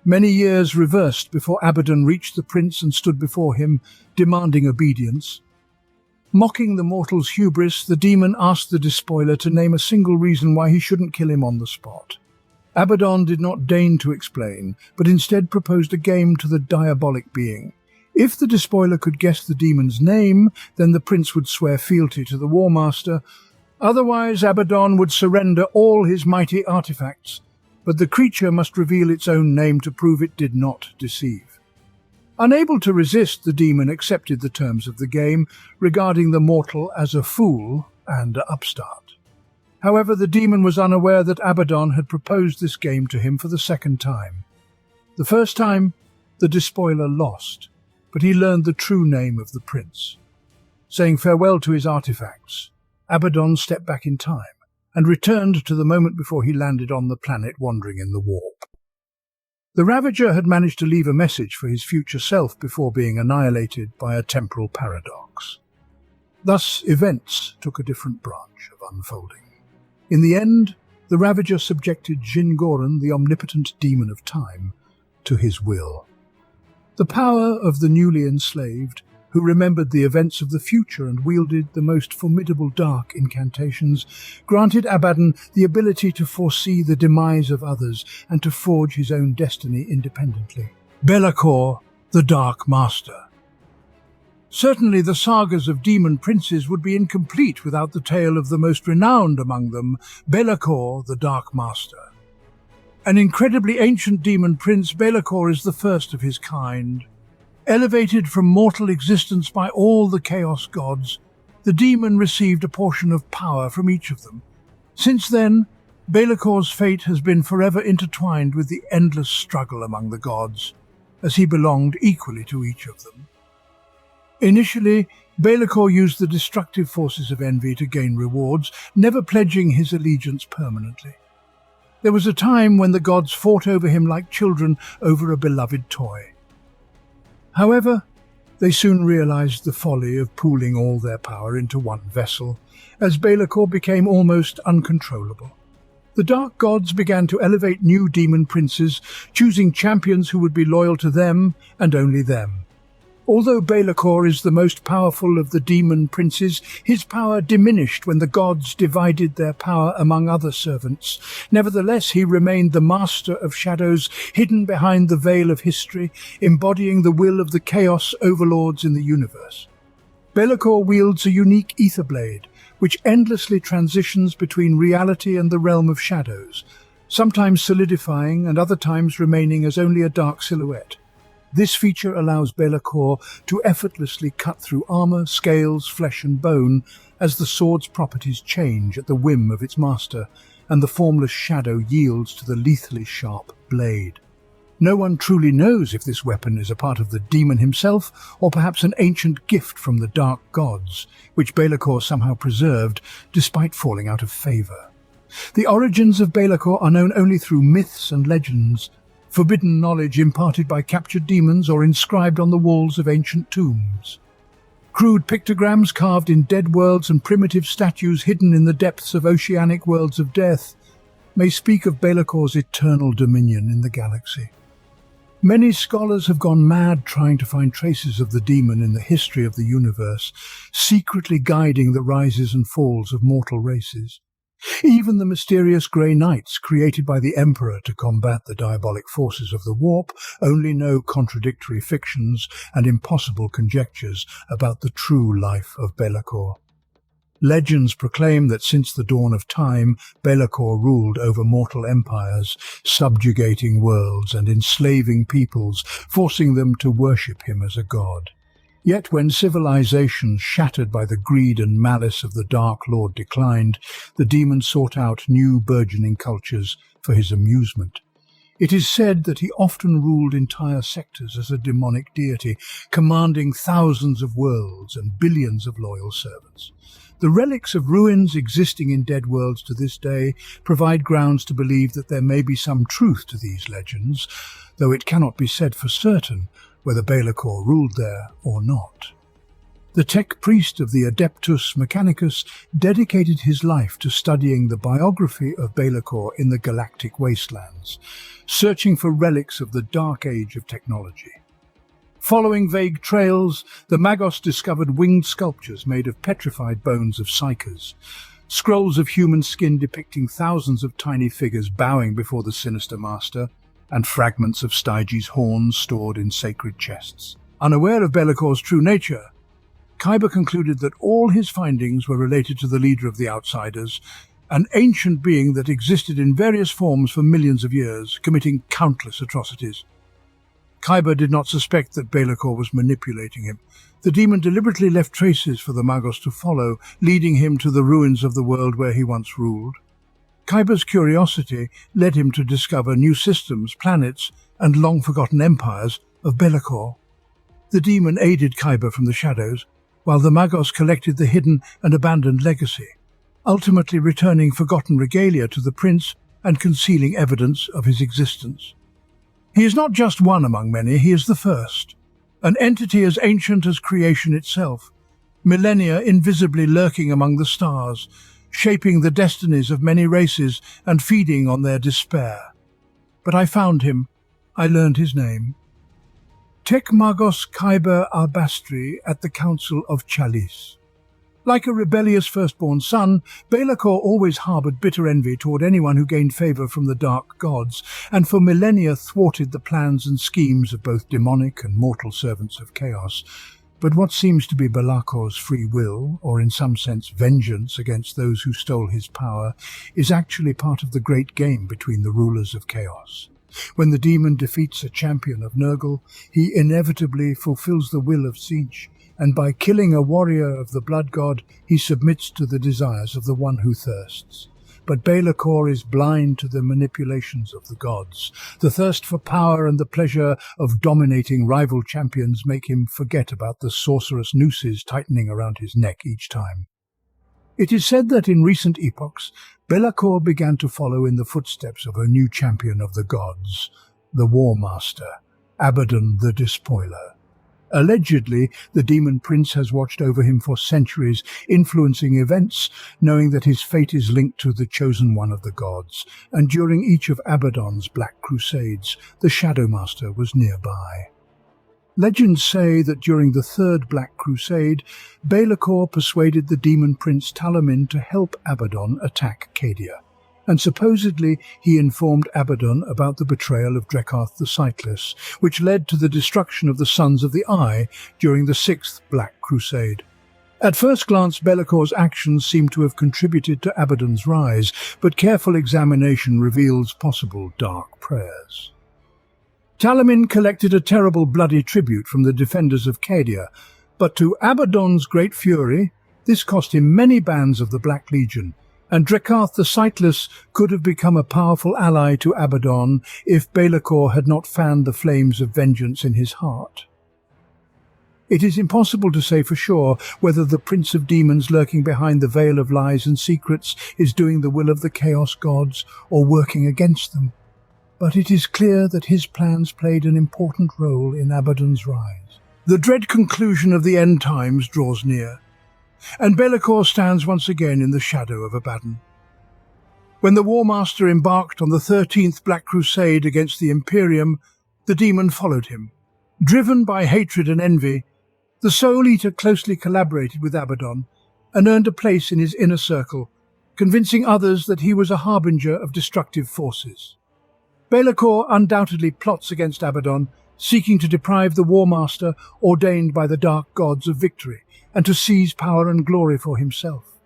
Many years reversed before Abaddon reached the prince and stood before him, demanding obedience. Mocking the mortal's hubris, the demon asked the despoiler to name a single reason why he shouldn't kill him on the spot. Abaddon did not deign to explain, but instead proposed a game to the diabolic being. If the despoiler could guess the demon's name, then the prince would swear fealty to the War Master. Otherwise, Abaddon would surrender all his mighty artifacts, but the creature must reveal its own name to prove it did not deceive. Unable to resist, the demon accepted the terms of the game, regarding the mortal as a fool and an upstart. However, the demon was unaware that Abaddon had proposed this game to him for the second time. The first time, the despoiler lost, but he learned the true name of the prince. Saying farewell to his artifacts, Abaddon stepped back in time and returned to the moment before he landed on the planet wandering in the warp. The Ravager had managed to leave a message for his future self before being annihilated by a temporal paradox. Thus, events took a different branch of unfolding. In the end, the Ravager subjected Jingoran, the omnipotent demon of time, to his will. The power of the newly enslaved, who remembered the events of the future and wielded the most formidable dark incantations, granted Abaddon the ability to foresee the demise of others and to forge his own destiny independently. Be'lakor, the Dark Master. Certainly the sagas of demon princes would be incomplete without the tale of the most renowned among them, Be'lakor, the Dark Master. An incredibly ancient demon prince, Be'lakor is the first of his kind. Elevated from mortal existence by all the Chaos gods, the demon received a portion of power from each of them. Since then, Be'lakor's fate has been forever intertwined with the endless struggle among the gods, as he belonged equally to each of them. Initially, Be'lakor used the destructive forces of envy to gain rewards, never pledging his allegiance permanently. There was a time when the gods fought over him like children over a beloved toy. However, they soon realized the folly of pooling all their power into one vessel, as Be'lakor became almost uncontrollable. The dark gods began to elevate new demon princes, choosing champions who would be loyal to them and only them. Although Be'lakor is the most powerful of the demon princes, his power diminished when the gods divided their power among other servants. Nevertheless, he remained the master of shadows, hidden behind the veil of history, embodying the will of the chaos overlords in the universe. Be'lakor wields a unique ether blade, which endlessly transitions between reality and the realm of shadows, sometimes solidifying and other times remaining as only a dark silhouette. This feature allows Be'lakor to effortlessly cut through armor, scales, flesh and bone as the sword's properties change at the whim of its master, and the formless shadow yields to the lethally sharp blade. No one truly knows if this weapon is a part of the demon himself, or perhaps an ancient gift from the dark gods, which Be'lakor somehow preserved despite falling out of favor. The origins of Be'lakor are known only through myths and legends, forbidden knowledge imparted by captured demons or inscribed on the walls of ancient tombs. Crude pictograms carved in dead worlds and primitive statues hidden in the depths of oceanic worlds of death may speak of Be'lakor's eternal dominion in the galaxy. Many scholars have gone mad trying to find traces of the demon in the history of the universe, secretly guiding the rises and falls of mortal races. Even the mysterious Grey Knights, created by the Emperor to combat the diabolic forces of the Warp, only know contradictory fictions and impossible conjectures about the true life of Be'lakor. Legends proclaim that since the dawn of time, Be'lakor ruled over mortal empires, subjugating worlds and enslaving peoples, forcing them to worship him as a god. Yet when civilizations shattered by the greed and malice of the Dark Lord declined, the demon sought out new burgeoning cultures for his amusement. It is said that he often ruled entire sectors as a demonic deity, commanding thousands of worlds and billions of loyal servants. The relics of ruins existing in dead worlds to this day provide grounds to believe that there may be some truth to these legends, though it cannot be said for certain whether Be'lakor ruled there or not. The tech priest of the Adeptus Mechanicus dedicated his life to studying the biography of Be'lakor in the galactic wastelands, searching for relics of the dark age of technology. Following vague trails, the Magos discovered winged sculptures made of petrified bones of psychers, scrolls of human skin depicting thousands of tiny figures bowing before the sinister master, and fragments of Stygi's horns stored in sacred chests. Unaware of Be'lakor's true nature, Kyber concluded that all his findings were related to the leader of the Outsiders, an ancient being that existed in various forms for millions of years, committing countless atrocities. Kyber did not suspect that Be'lakor was manipulating him. The demon deliberately left traces for the Magos to follow, leading him to the ruins of the world where he once ruled. Kyber's curiosity led him to discover new systems, planets, and long-forgotten empires of Be'lakor. The demon aided Kyber from the shadows, while the Magos collected the hidden and abandoned legacy, ultimately returning forgotten regalia to the prince and concealing evidence of his existence. He is not just one among many, he is the first, an entity as ancient as creation itself, millennia invisibly lurking among the stars, shaping the destinies of many races and feeding on their despair. But I found him. I learned his name. Tech Magos Kyber Albastri at the Council of Chalice. Like a rebellious firstborn son, Be'lakor always harboured bitter envy toward anyone who gained favour from the dark gods, and for millennia thwarted the plans and schemes of both demonic and mortal servants of chaos. But what seems to be Be'lakor's free will, or in some sense vengeance against those who stole his power, is actually part of the great game between the rulers of chaos. When the demon defeats a champion of Nurgle, he inevitably fulfills the will of Tzeentch, and by killing a warrior of the blood god, he submits to the desires of the one who thirsts. But Be'lakor is blind to the manipulations of the gods. The thirst for power and the pleasure of dominating rival champions make him forget about the sorcerous nooses tightening around his neck each time. It is said that in recent epochs, Be'lakor began to follow in the footsteps of a new champion of the gods, the War Master, Abaddon the Despoiler. Allegedly, the demon prince has watched over him for centuries, influencing events, knowing that his fate is linked to the chosen one of the gods, and during each of Abaddon's Black Crusades, the Shadow Master was nearby. Legends say that during the Third Black Crusade, Be'lakor persuaded the demon prince Talamin to help Abaddon attack Cadia, and supposedly he informed Abaddon about the betrayal of Drekkarth the Sightless, which led to the destruction of the Sons of the Eye during the Sixth Black Crusade. At first glance, Be'lakor's actions seem to have contributed to Abaddon's rise, but careful examination reveals possible dark prayers. Talamin collected a terrible bloody tribute from the defenders of Cadia, but to Abaddon's great fury, this cost him many bands of the Black Legion, and Drekkarth the Sightless could have become a powerful ally to Abaddon if Be'lakor had not fanned the flames of vengeance in his heart. It is impossible to say for sure whether the Prince of Demons lurking behind the veil of lies and secrets is doing the will of the Chaos Gods or working against them, but it is clear that his plans played an important role in Abaddon's rise. The dread conclusion of the end times draws near, and Be'lakor stands once again in the shadow of Abaddon. When the War Master embarked on the 13th Black Crusade against the Imperium, the demon followed him. Driven by hatred and envy, the Soul Eater closely collaborated with Abaddon and earned a place in his inner circle, convincing others that he was a harbinger of destructive forces. Be'lakor undoubtedly plots against Abaddon, seeking to deprive the War Master ordained by the Dark Gods of victory, and to seize power and glory for himself.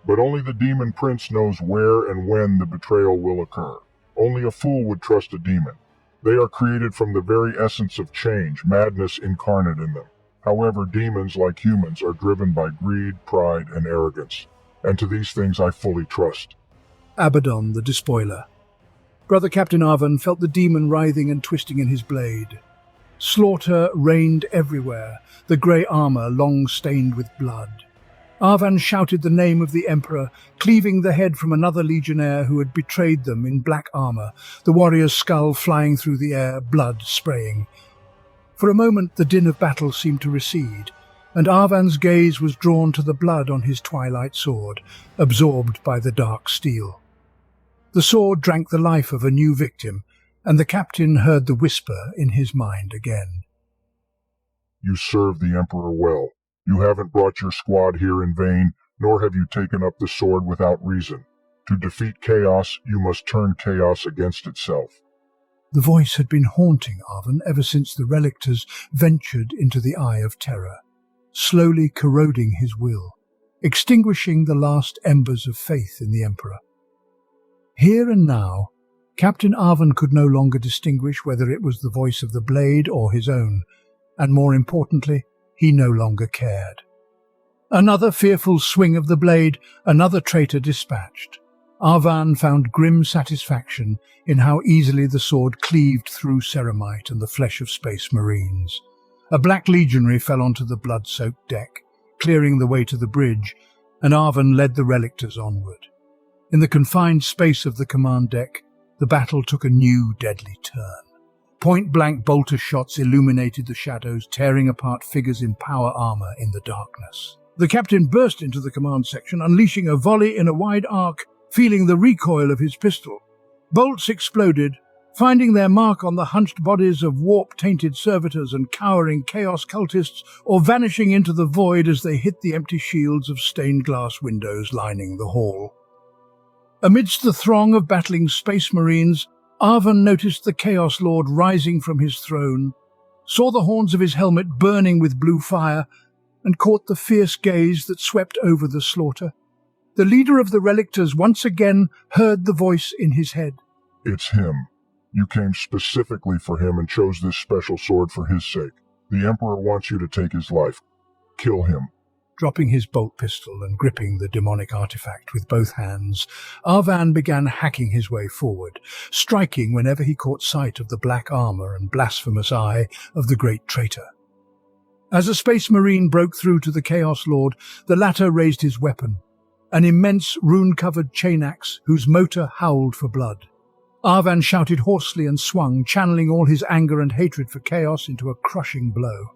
But only the demon prince knows where and when the betrayal will occur. Only a fool would trust a demon. They are created from the very essence of change, madness incarnate in them. However, demons, like humans, are driven by greed, pride, and arrogance. And to these things I fully trust. Abaddon, the despoiler. Brother Captain Arvan felt the demon writhing and twisting in his blade. Slaughter reigned everywhere, the grey armour long stained with blood. Arvan shouted the name of the Emperor, cleaving the head from another legionnaire who had betrayed them in black armour, the warrior's skull flying through the air, blood spraying. For a moment the din of battle seemed to recede, and Arvan's gaze was drawn to the blood on his twilight sword, absorbed by the dark steel. The sword drank the life of a new victim, and the captain heard the whisper in his mind again. You serve the Emperor well. You haven't brought your squad here in vain, nor have you taken up the sword without reason. To defeat chaos, you must turn chaos against itself. The voice had been haunting Arvan ever since the Relictors ventured into the Eye of Terror, slowly corroding his will, extinguishing the last embers of faith in the Emperor. Here and now, Captain Arvan could no longer distinguish whether it was the voice of the blade or his own, and more importantly, he no longer cared. Another fearful swing of the blade, another traitor dispatched. Arvan found grim satisfaction in how easily the sword cleaved through ceramite and the flesh of space marines. A black legionary fell onto the blood-soaked deck, clearing the way to the bridge, and Arvan led the Relictors onward. In the confined space of the command deck, the battle took a new deadly turn. Point-blank bolter shots illuminated the shadows, tearing apart figures in power armor in the darkness. The captain burst into the command section, unleashing a volley in a wide arc, feeling the recoil of his pistol. Bolts exploded, finding their mark on the hunched bodies of warp-tainted servitors and cowering chaos cultists, or vanishing into the void as they hit the empty shields of stained glass windows lining the hall. Amidst the throng of battling space marines, Arvan noticed the Chaos Lord rising from his throne, saw the horns of his helmet burning with blue fire, and caught the fierce gaze that swept over the slaughter. The leader of the Relictors once again heard the voice in his head. It's him. You came specifically for him and chose this special sword for his sake. The Emperor wants you to take his life. Kill him. Dropping his bolt pistol and gripping the demonic artifact with both hands, Arvan began hacking his way forward, striking whenever he caught sight of the black armor and blasphemous eye of the great traitor. As a space marine broke through to the Chaos Lord, the latter raised his weapon, an immense rune-covered chain axe whose motor howled for blood. Arvan shouted hoarsely and swung, channeling all his anger and hatred for chaos into a crushing blow.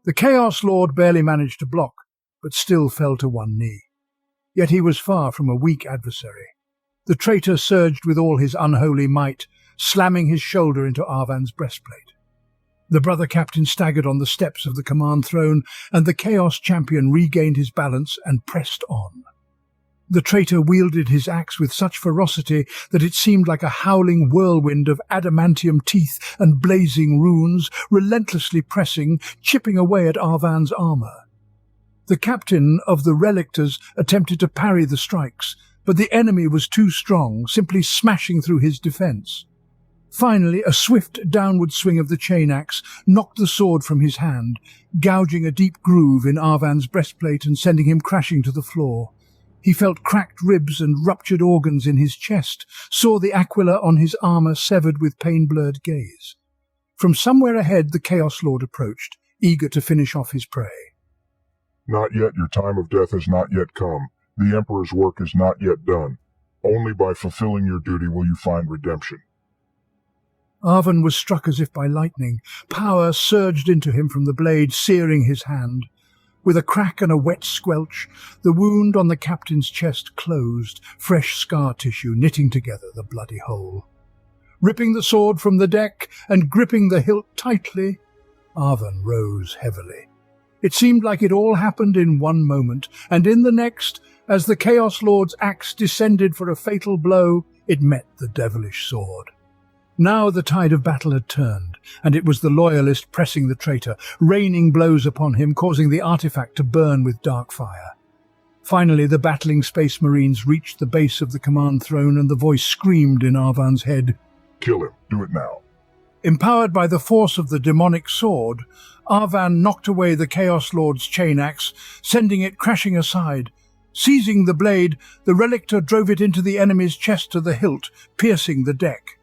The Chaos Lord barely managed to block, but still fell to one knee. Yet he was far from a weak adversary. The traitor surged with all his unholy might, slamming his shoulder into Arvan's breastplate. The brother captain staggered on the steps of the command throne, and the Chaos champion regained his balance and pressed on. The traitor wielded his axe with such ferocity that it seemed like a howling whirlwind of adamantium teeth and blazing runes, relentlessly pressing, chipping away at Arvan's armour. The captain of the Relictors attempted to parry the strikes, but the enemy was too strong, simply smashing through his defence. Finally, a swift downward swing of the chain axe knocked the sword from his hand, gouging a deep groove in Arvan's breastplate and sending him crashing to the floor. He felt cracked ribs and ruptured organs in his chest, saw the aquila on his armour severed with pain-blurred gaze. From somewhere ahead the Chaos Lord approached, eager to finish off his prey. Not yet. Your time of death has not yet come. The Emperor's work is not yet done. Only by fulfilling your duty will you find redemption. Arvan was struck as if by lightning. Power surged into him from the blade, searing his hand. With a crack and a wet squelch, the wound on the captain's chest closed, fresh scar tissue knitting together the bloody hole. Ripping the sword from the deck and gripping the hilt tightly, Arvan rose heavily. It seemed like it all happened in one moment, and in the next, as the Chaos Lord's axe descended for a fatal blow, it met the devilish sword. Now the tide of battle had turned, and it was the loyalist pressing the traitor, raining blows upon him, causing the artifact to burn with dark fire. Finally, the battling Space Marines reached the base of the command throne, and the voice screamed in Arvan's head, Kill him. Do it now. Empowered by the force of the demonic sword, Arvan knocked away the Chaos Lord's chain axe, sending it crashing aside. Seizing the blade, the Relictor drove it into the enemy's chest to the hilt, piercing the deck.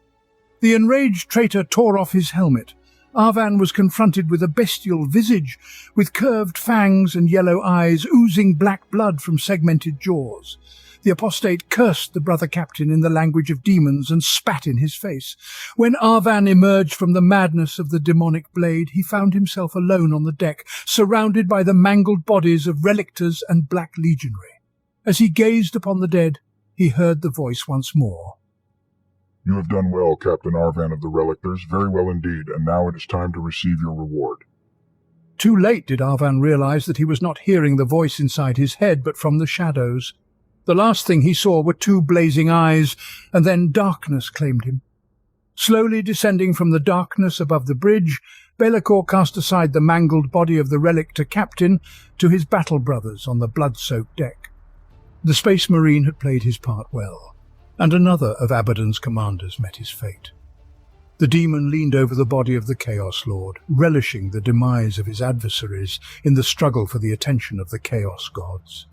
The enraged traitor tore off his helmet. Arvan was confronted with a bestial visage, with curved fangs and yellow eyes oozing black blood from segmented jaws. The apostate cursed the brother captain in the language of demons and spat in his face. When Arvan emerged from the madness of the demonic blade, he found himself alone on the deck, surrounded by the mangled bodies of Relictors and Black Legionary. As he gazed upon the dead, he heard the voice once more. You have done well, Captain Arvan of the Relictors, very well indeed, and now it is time to receive your reward. Too late did Arvan realize that he was not hearing the voice inside his head, but from the shadows. The last thing he saw were two blazing eyes, and then darkness claimed him. Slowly descending from the darkness above the bridge, Be'lakor cast aside the mangled body of the Relictor captain to his battle brothers on the blood-soaked deck. The Space Marine had played his part well, and another of Abaddon's commanders met his fate. The demon leaned over the body of the Chaos Lord, relishing the demise of his adversaries in the struggle for the attention of the Chaos Gods.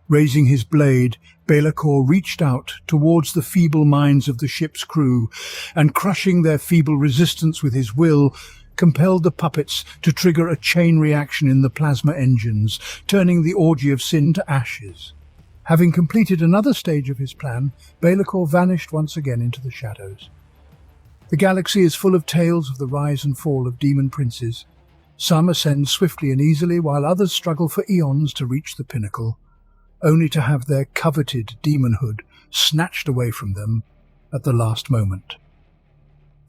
Raising his blade, Be'lakor reached out towards the feeble minds of the ship's crew, and crushing their feeble resistance with his will, compelled the puppets to trigger a chain reaction in the plasma engines, turning the orgy of sin to ashes. Having completed another stage of his plan, Be'lakor vanished once again into the shadows. The galaxy is full of tales of the rise and fall of demon princes. Some ascend swiftly and easily, while others struggle for eons to reach the pinnacle, only to have their coveted demonhood snatched away from them at the last moment.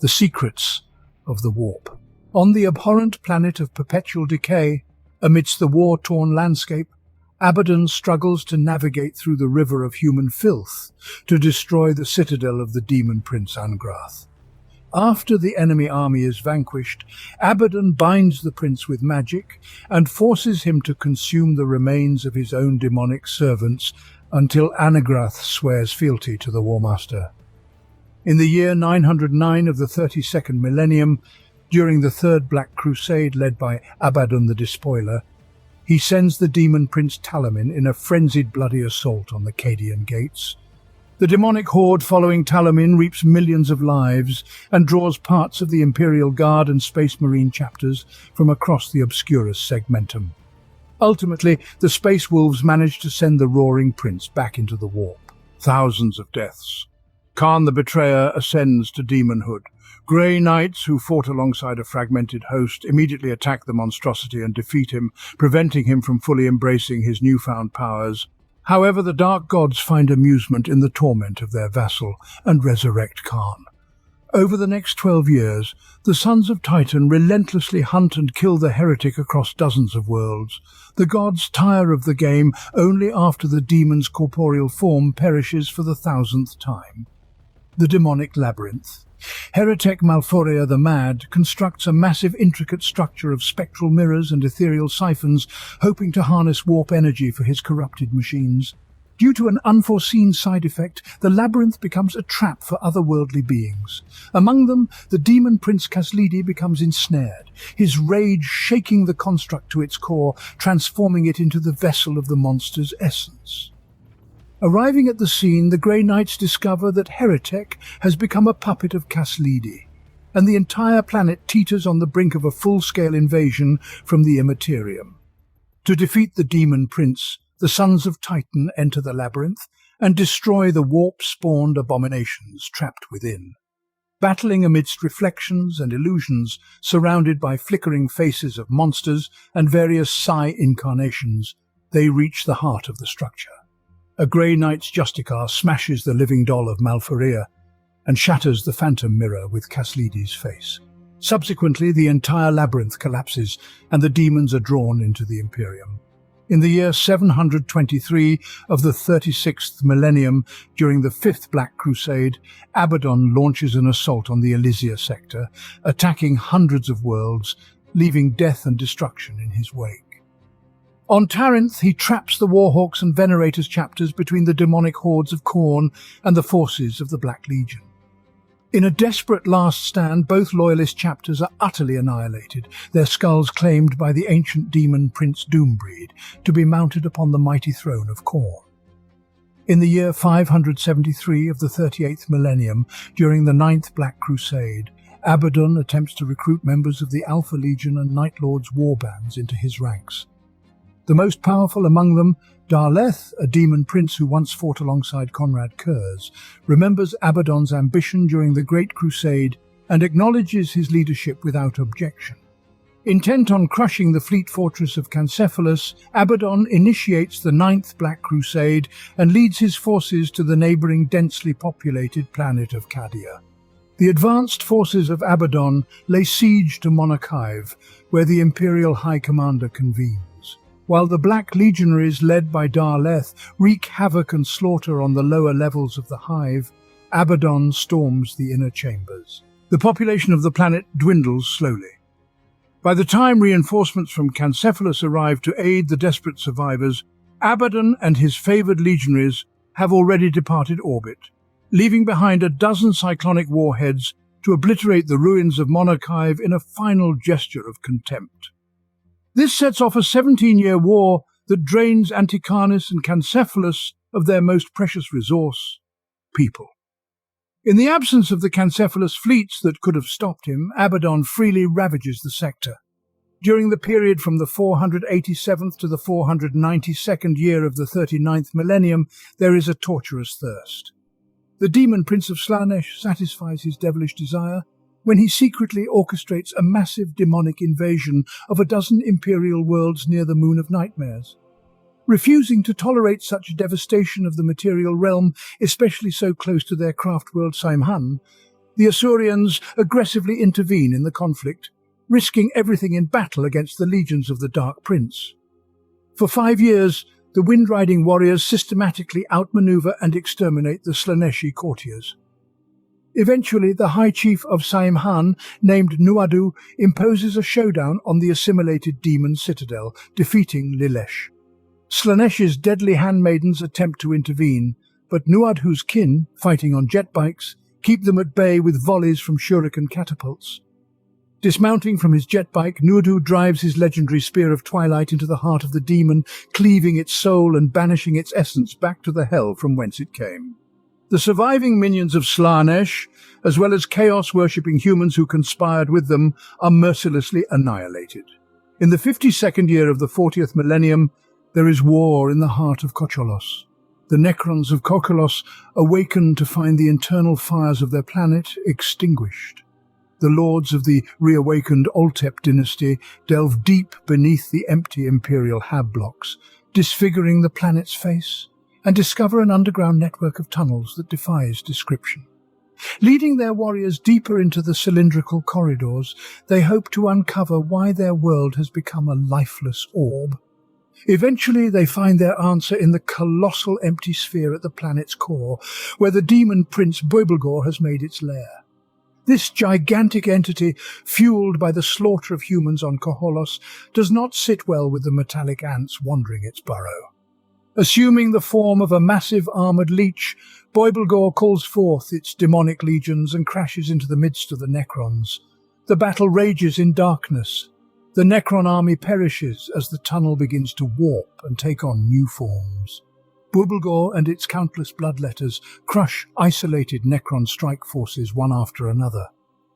The secrets of the warp. On the abhorrent planet of perpetual decay, amidst the war-torn landscape, Abaddon struggles to navigate through the river of human filth to destroy the citadel of the demon prince Angrath. After the enemy army is vanquished, Abaddon binds the prince with magic and forces him to consume the remains of his own demonic servants until Angrath swears fealty to the Warmaster. In the year 909 of the 32nd millennium, during the Third Black Crusade led by Abaddon the Despoiler, he sends the demon prince Talamin in a frenzied bloody assault on the Cadian gates. The demonic horde following Talamin reaps millions of lives and draws parts of the Imperial Guard and Space Marine chapters from across the Obscurus segmentum. Ultimately, the Space Wolves manage to send the Roaring Prince back into the warp. Thousands of deaths. Khan the Betrayer ascends to demonhood. Grey Knights, who fought alongside a fragmented host, immediately attack the monstrosity and defeat him, preventing him from fully embracing his newfound powers. However, the Dark Gods find amusement in the torment of their vassal and resurrect Khan. Over the next 12 years, the Sons of Titan relentlessly hunt and kill the heretic across dozens of worlds. The gods tire of the game only after the demon's corporeal form perishes for the 1,000th time. The demonic labyrinth. Heretic Malforia the Mad constructs a massive intricate structure of spectral mirrors and ethereal siphons, hoping to harness warp energy for his corrupted machines. Due to an unforeseen side effect, the labyrinth becomes a trap for otherworldly beings. Among them, the demon prince Caslidi becomes ensnared, his rage shaking the construct to its core, transforming it into the vessel of the monster's essence. Arriving at the scene, the Grey Knights discover that Heretic has become a puppet of Caslidi, and the entire planet teeters on the brink of a full-scale invasion from the Immaterium. To defeat the demon prince, the Sons of Titan enter the labyrinth and destroy the warp-spawned abominations trapped within. Battling amidst reflections and illusions, surrounded by flickering faces of monsters and various Psi incarnations, they reach the heart of the structure. A Grey Knight's Justicar smashes the living doll of Malforia and shatters the phantom mirror with Caslidi's face. Subsequently, the entire labyrinth collapses and the demons are drawn into the Imperium. In the year 723 of the 36th millennium, during the Fifth Black Crusade, Abaddon launches an assault on the Elysia sector, attacking hundreds of worlds, leaving death and destruction in his wake. On Tarinth, he traps the Warhawks and Venerators chapters between the demonic hordes of Khorne and the forces of the Black Legion. In a desperate last stand, both Loyalist chapters are utterly annihilated, their skulls claimed by the ancient demon Prince Doombreed to be mounted upon the mighty throne of Khorne. In the year 573 of the 38th millennium, during the 9th Black Crusade, Abaddon attempts to recruit members of the Alpha Legion and Night Lord's warbands into his ranks. The most powerful among them, Darleth, a demon prince who once fought alongside Conrad Kurz, remembers Abaddon's ambition during the Great Crusade and acknowledges his leadership without objection. Intent on crushing the fleet fortress of Cancephalus, Abaddon initiates the 9th Black Crusade and leads his forces to the neighbouring densely populated planet of Cadia. The advanced forces of Abaddon lay siege to Monarch Hive, where the Imperial High Commander convenes. While the Black Legionaries led by Darleth wreak havoc and slaughter on the lower levels of the Hive, Abaddon storms the inner chambers. The population of the planet dwindles slowly. By the time reinforcements from Cancephalus arrive to aid the desperate survivors, Abaddon and his favoured legionaries have already departed orbit, leaving behind a dozen cyclonic warheads to obliterate the ruins of Monarch Hive in a final gesture of contempt. This sets off a 17-year war that drains Anticarnus and Cancephalus of their most precious resource, people. In the absence of the Cancephalus fleets that could have stopped him, Abaddon freely ravages the sector. During the period from the 487th to the 492nd year of the 39th millennium, there is a torturous thirst. The demon Prince of Slaanesh satisfies his devilish desire when he secretly orchestrates a massive demonic invasion of a dozen imperial worlds near the Moon of Nightmares. Refusing to tolerate such devastation of the material realm, especially so close to their craft world Saimhan, the Asurans aggressively intervene in the conflict, risking everything in battle against the legions of the Dark Prince. For 5 years, the Wind-Riding warriors systematically outmaneuver and exterminate the Slaaneshi courtiers. Eventually, the High Chief of Saimhan, named Nuadu, imposes a showdown on the assimilated demon citadel, defeating Lilesh. Slaanesh's deadly handmaidens attempt to intervene, but Nuadhu's kin, fighting on jet bikes, keep them at bay with volleys from shuriken catapults. Dismounting from his jet bike, Nuadu drives his legendary Spear of Twilight into the heart of the demon, cleaving its soul and banishing its essence back to the hell from whence it came. The surviving minions of Slaanesh, as well as chaos-worshipping humans who conspired with them, are mercilessly annihilated. In the 52nd year of the 40th millennium, there is war in the heart of Kocholos. The Necrons of Kocholos awaken to find the internal fires of their planet extinguished. The lords of the reawakened Oltep dynasty delve deep beneath the empty imperial hab blocks, disfiguring the planet's face, and discover an underground network of tunnels that defies description. Leading their warriors deeper into the cylindrical corridors, they hope to uncover why their world has become a lifeless orb. Eventually, they find their answer in the colossal empty sphere at the planet's core, where the demon prince Boibelgor has made its lair. This gigantic entity, fueled by the slaughter of humans on Koholos, does not sit well with the metallic ants wandering its burrow. Assuming the form of a massive armoured leech, Boibelgor calls forth its demonic legions and crashes into the midst of the Necrons. The battle rages in darkness. The Necron army perishes as the tunnel begins to warp and take on new forms. Boibelgor and its countless bloodletters crush isolated Necron strike forces one after another.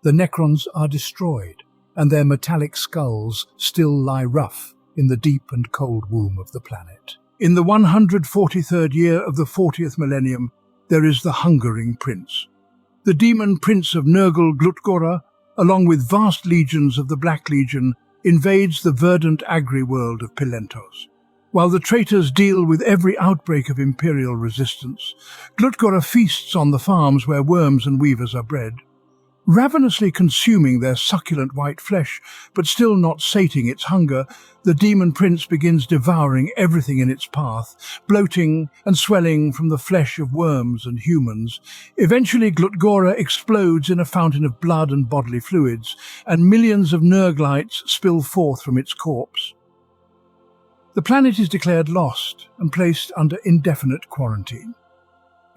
The Necrons are destroyed, and their metallic skulls still lie rough in the deep and cold womb of the planet. In the 143rd year of the 40th millennium, there is the Hungering Prince. The demon prince of Nurgle Glutgora, along with vast legions of the Black Legion, invades the verdant agri-world of Pilentos. While the traitors deal with every outbreak of imperial resistance, Glutgora feasts on the farms where worms and weavers are bred. Ravenously consuming their succulent white flesh, but still not sating its hunger, the demon prince begins devouring everything in its path, bloating and swelling from the flesh of worms and humans. Eventually, Glutgora explodes in a fountain of blood and bodily fluids, and millions of Nurglites spill forth from its corpse. The planet is declared lost and placed under indefinite quarantine.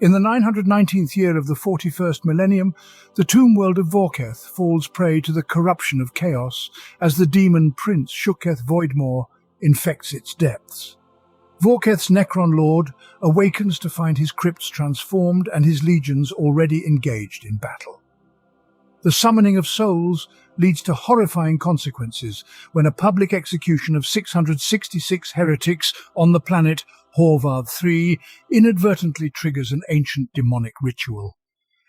In the 919th year of the 41st millennium, the tomb world of Vorketh falls prey to the corruption of chaos as the demon prince Shuketh Voidmore infects its depths. Vorketh's Necron Lord awakens to find his crypts transformed and his legions already engaged in battle. The summoning of souls leads to horrifying consequences when a public execution of 666 heretics on the planet Horvath III inadvertently triggers an ancient demonic ritual.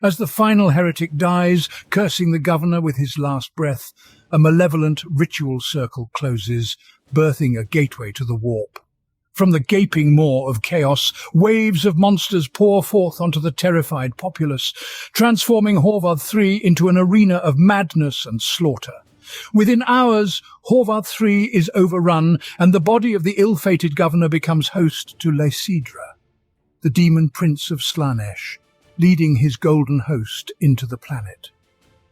As the final heretic dies, cursing the governor with his last breath, a malevolent ritual circle closes, birthing a gateway to the warp. From the gaping maw of chaos, waves of monsters pour forth onto the terrified populace, transforming Horvath III into an arena of madness and slaughter. Within hours, Horvath III is overrun, and the body of the ill-fated governor becomes host to Lysidra, the demon prince of Slanesh, leading his golden host into the planet.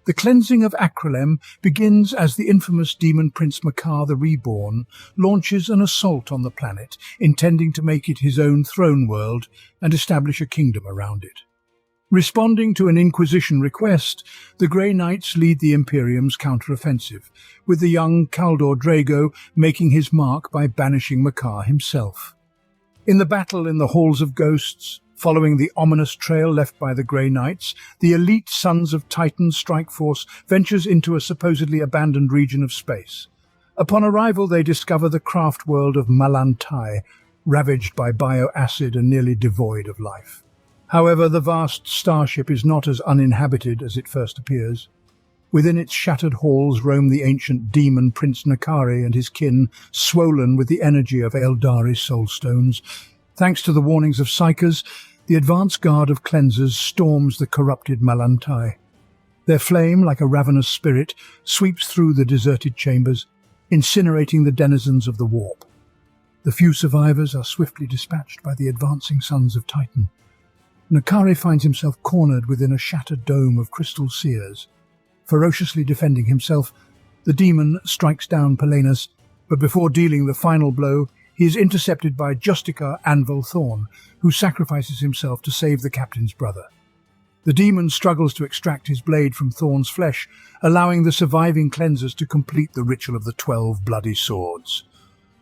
The cleansing of Acrelem begins as the infamous demon prince Makar the Reborn launches an assault on the planet, intending to make it his own throne world and establish a kingdom around it. Responding to an Inquisition request, the Grey Knights lead the Imperium's counter-offensive, with the young Kaldor Drago making his mark by banishing Makar himself. In the battle in the Halls of Ghosts, following the ominous trail left by the Grey Knights, the elite Sons of Titan strike force ventures into a supposedly abandoned region of space. Upon arrival, they discover the craft world of Malantai, ravaged by bioacid and nearly devoid of life. However, the vast starship is not as uninhabited as it first appears. Within its shattered halls roam the ancient demon Prince Nakari and his kin, swollen with the energy of Eldari soulstones. Thanks to the warnings of Psychers, the advance guard of cleansers storms the corrupted Malantai. Their flame, like a ravenous spirit, sweeps through the deserted chambers, incinerating the denizens of the warp. The few survivors are swiftly dispatched by the advancing Sons of Titan. Nakari finds himself cornered within a shattered dome of crystal seers. Ferociously defending himself, the demon strikes down Pelenas, but before dealing the final blow, he is intercepted by Justicar Anvil Thorn, who sacrifices himself to save the captain's brother. The demon struggles to extract his blade from Thorn's flesh, allowing the surviving cleansers to complete the ritual of the 12 bloody swords.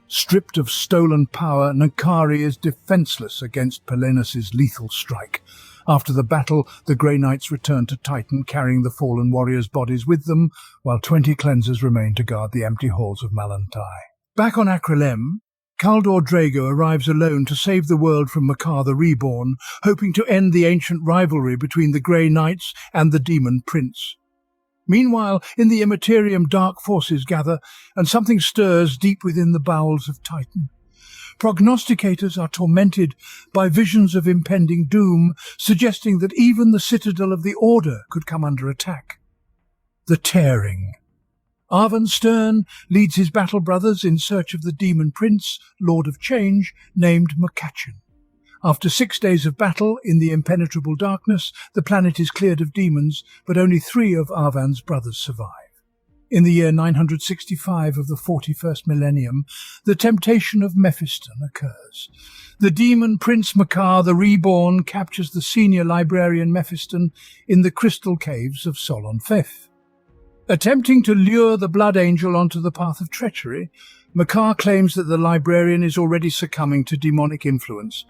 Stripped of stolen power, Nakari is defenseless against Pelenas' lethal strike. After the battle, the Grey Knights return to Titan, carrying the fallen warriors' bodies with them, while 20 cleansers remain to guard the empty halls of Malantai. Back on Acrelem, Kaldor Drago arrives alone to save the world from Makar the Reborn, hoping to end the ancient rivalry between the Grey Knights and the Demon Prince. Meanwhile, in the Immaterium dark forces gather, and something stirs deep within the bowels of Titan. Prognosticators are tormented by visions of impending doom, suggesting that even the citadel of the Order could come under attack. The Tearing. Arvan Stern leads his battle brothers in search of the demon prince, Lord of Change, named Makachin. After 6 days of battle in the impenetrable darkness, the planet is cleared of demons, but only 3 of Arvan's brothers survive. In the year 965 of the 41st millennium, the temptation of Mephiston occurs. The demon Prince Makar the Reborn captures the senior librarian Mephiston in the crystal caves of Solon Feth. Attempting to lure the Blood Angel onto the path of treachery, Makar claims that the librarian is already succumbing to demonic influence.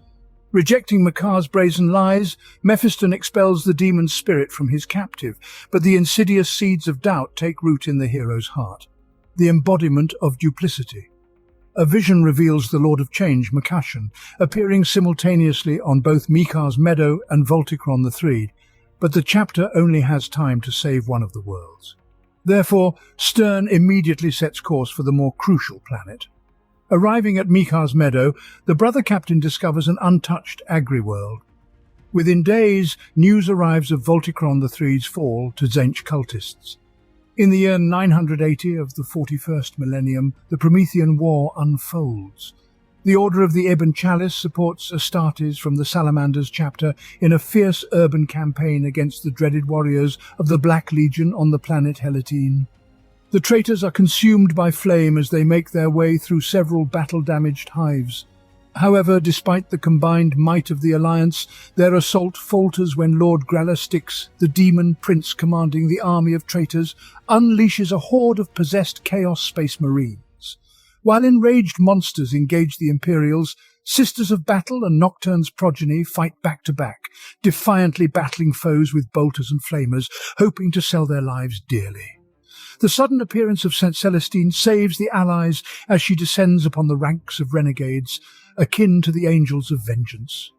Rejecting Makar's brazen lies, Mephiston expels the demon's spirit from his captive, but the insidious seeds of doubt take root in the hero's heart. The embodiment of duplicity. A vision reveals the Lord of Change, Makachin, appearing simultaneously on both Mikar's Meadow and Volticron III, but the chapter only has time to save one of the worlds. Therefore, Stern immediately sets course for the more crucial planet. Arriving at Mikar's Meadow, the brother captain discovers an untouched agri-world. Within days, news arrives of Volticron III's fall to Tzeentch cultists. In the year 980 of the 41st millennium, the Promethean War unfolds. The Order of the Ebon Chalice supports Astartes from the Salamanders chapter in a fierce urban campaign against the dreaded warriors of the Black Legion on the planet Helatine. The traitors are consumed by flame as they make their way through several battle-damaged hives. However, despite the combined might of the Alliance, their assault falters when Lord Gralastix, the demon prince commanding the army of traitors, unleashes a horde of possessed Chaos Space Marines. While enraged monsters engage the Imperials, Sisters of Battle and Nocturne's progeny fight back-to-back, defiantly battling foes with bolters and flamers, hoping to sell their lives dearly. The sudden appearance of St. Celestine saves the Allies as she descends upon the ranks of renegades, akin to the Angels of Vengeance.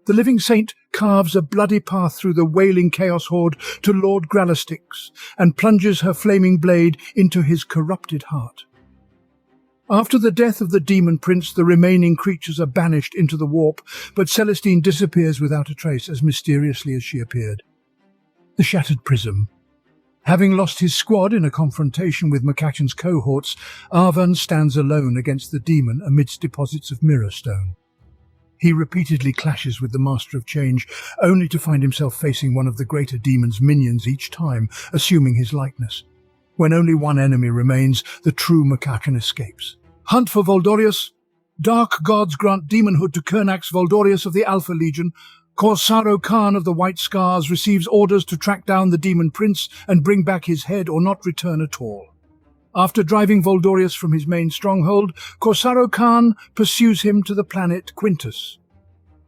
The living saint carves a bloody path through the wailing chaos horde to Lord Gralastix and plunges her flaming blade into his corrupted heart. After the death of the demon prince, the remaining creatures are banished into the warp, but Celestine disappears without a trace, as mysteriously as she appeared. The Shattered Prism. Having lost his squad in a confrontation with Macachan's cohorts, Arvan stands alone against the demon amidst deposits of mirror stone. He repeatedly clashes with the Master of Change, only to find himself facing one of the greater demon's minions each time, assuming his likeness. When only one enemy remains, the true Macachan escapes. Hunt for Voldorius. Dark gods grant demonhood to Kernax Voldorius of the Alpha Legion. Corsaro Khan of the White Scars receives orders to track down the demon prince and bring back his head or not return at all. After driving Voldorius from his main stronghold, Corsaro Khan pursues him to the planet Quintus.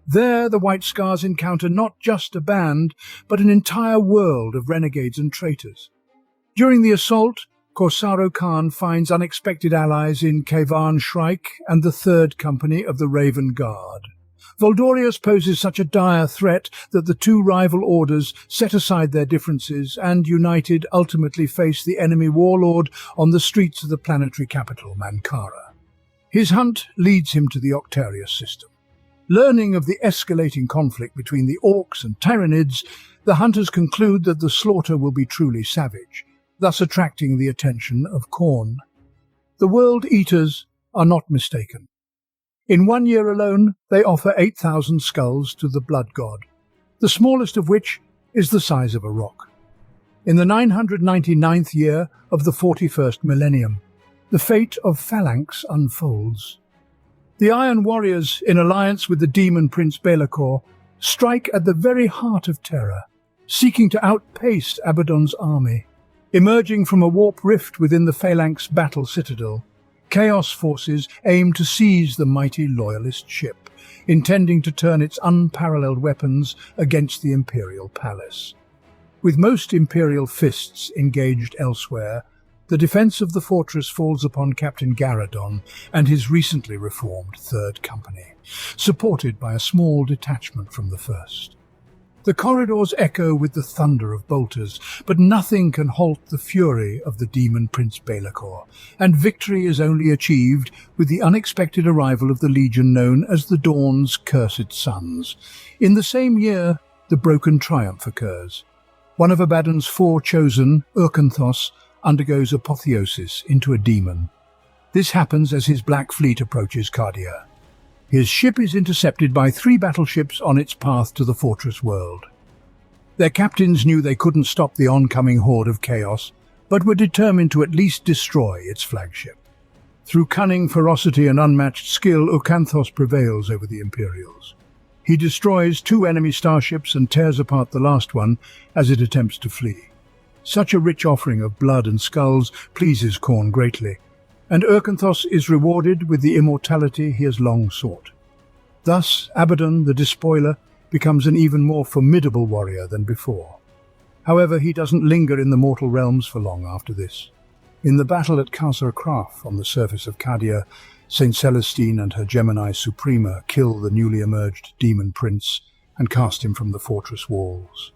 There the White Scars encounter not just a band, but an entire world of renegades and traitors. During the assault, Corsaro Khan finds unexpected allies in Kayvan Shrike and the Third Company of the Raven Guard. Voldorius poses such a dire threat that the two rival orders set aside their differences and, united, ultimately face the enemy warlord on the streets of the planetary capital, Mankara. His hunt leads him to the Octarius system. Learning of the escalating conflict between the Orcs and Tyranids, the hunters conclude that the slaughter will be truly savage, thus attracting the attention of Khorne. The World Eaters are not mistaken. In 1 year alone, they offer 8,000 skulls to the Blood God, the smallest of which is the size of a rock. In the 999th year of the 41st millennium, the fate of Phalanx unfolds. The Iron Warriors, in alliance with the demon Prince Belacor, strike at the very heart of terror, seeking to outpace Abaddon's army. Emerging from a warp rift within the Phalanx battle citadel, Chaos forces aim to seize the mighty Loyalist ship, intending to turn its unparalleled weapons against the Imperial Palace. With most Imperial fists engaged elsewhere, the defense of the fortress falls upon Captain Garadon and his recently reformed Third Company, supported by a small detachment from the First. The corridors echo with the thunder of bolters, but nothing can halt the fury of the demon Prince Belacor, and victory is only achieved with the unexpected arrival of the legion known as the Dawn's Cursed Sons. In the same year, the Broken Triumph occurs. One of Abaddon's 4 chosen, Urkanthos, undergoes apotheosis into a demon. This happens as his Black Fleet approaches Cardia. His ship is intercepted by 3 battleships on its path to the fortress world. Their captains knew they couldn't stop the oncoming horde of chaos, but were determined to at least destroy its flagship. Through cunning, ferocity and unmatched skill, Urkanthos prevails over the Imperials. He destroys 2 enemy starships and tears apart the last one as it attempts to flee. Such a rich offering of blood and skulls pleases Khorne greatly, and Urkanthos is rewarded with the immortality he has long sought. Thus, Abaddon, the Despoiler, becomes an even more formidable warrior than before. However, he doesn't linger in the mortal realms for long after this. In the battle at Khazar Kraf on the surface of Cardia, St. Celestine and her Gemini Suprema kill the newly emerged demon prince and cast him from the fortress walls.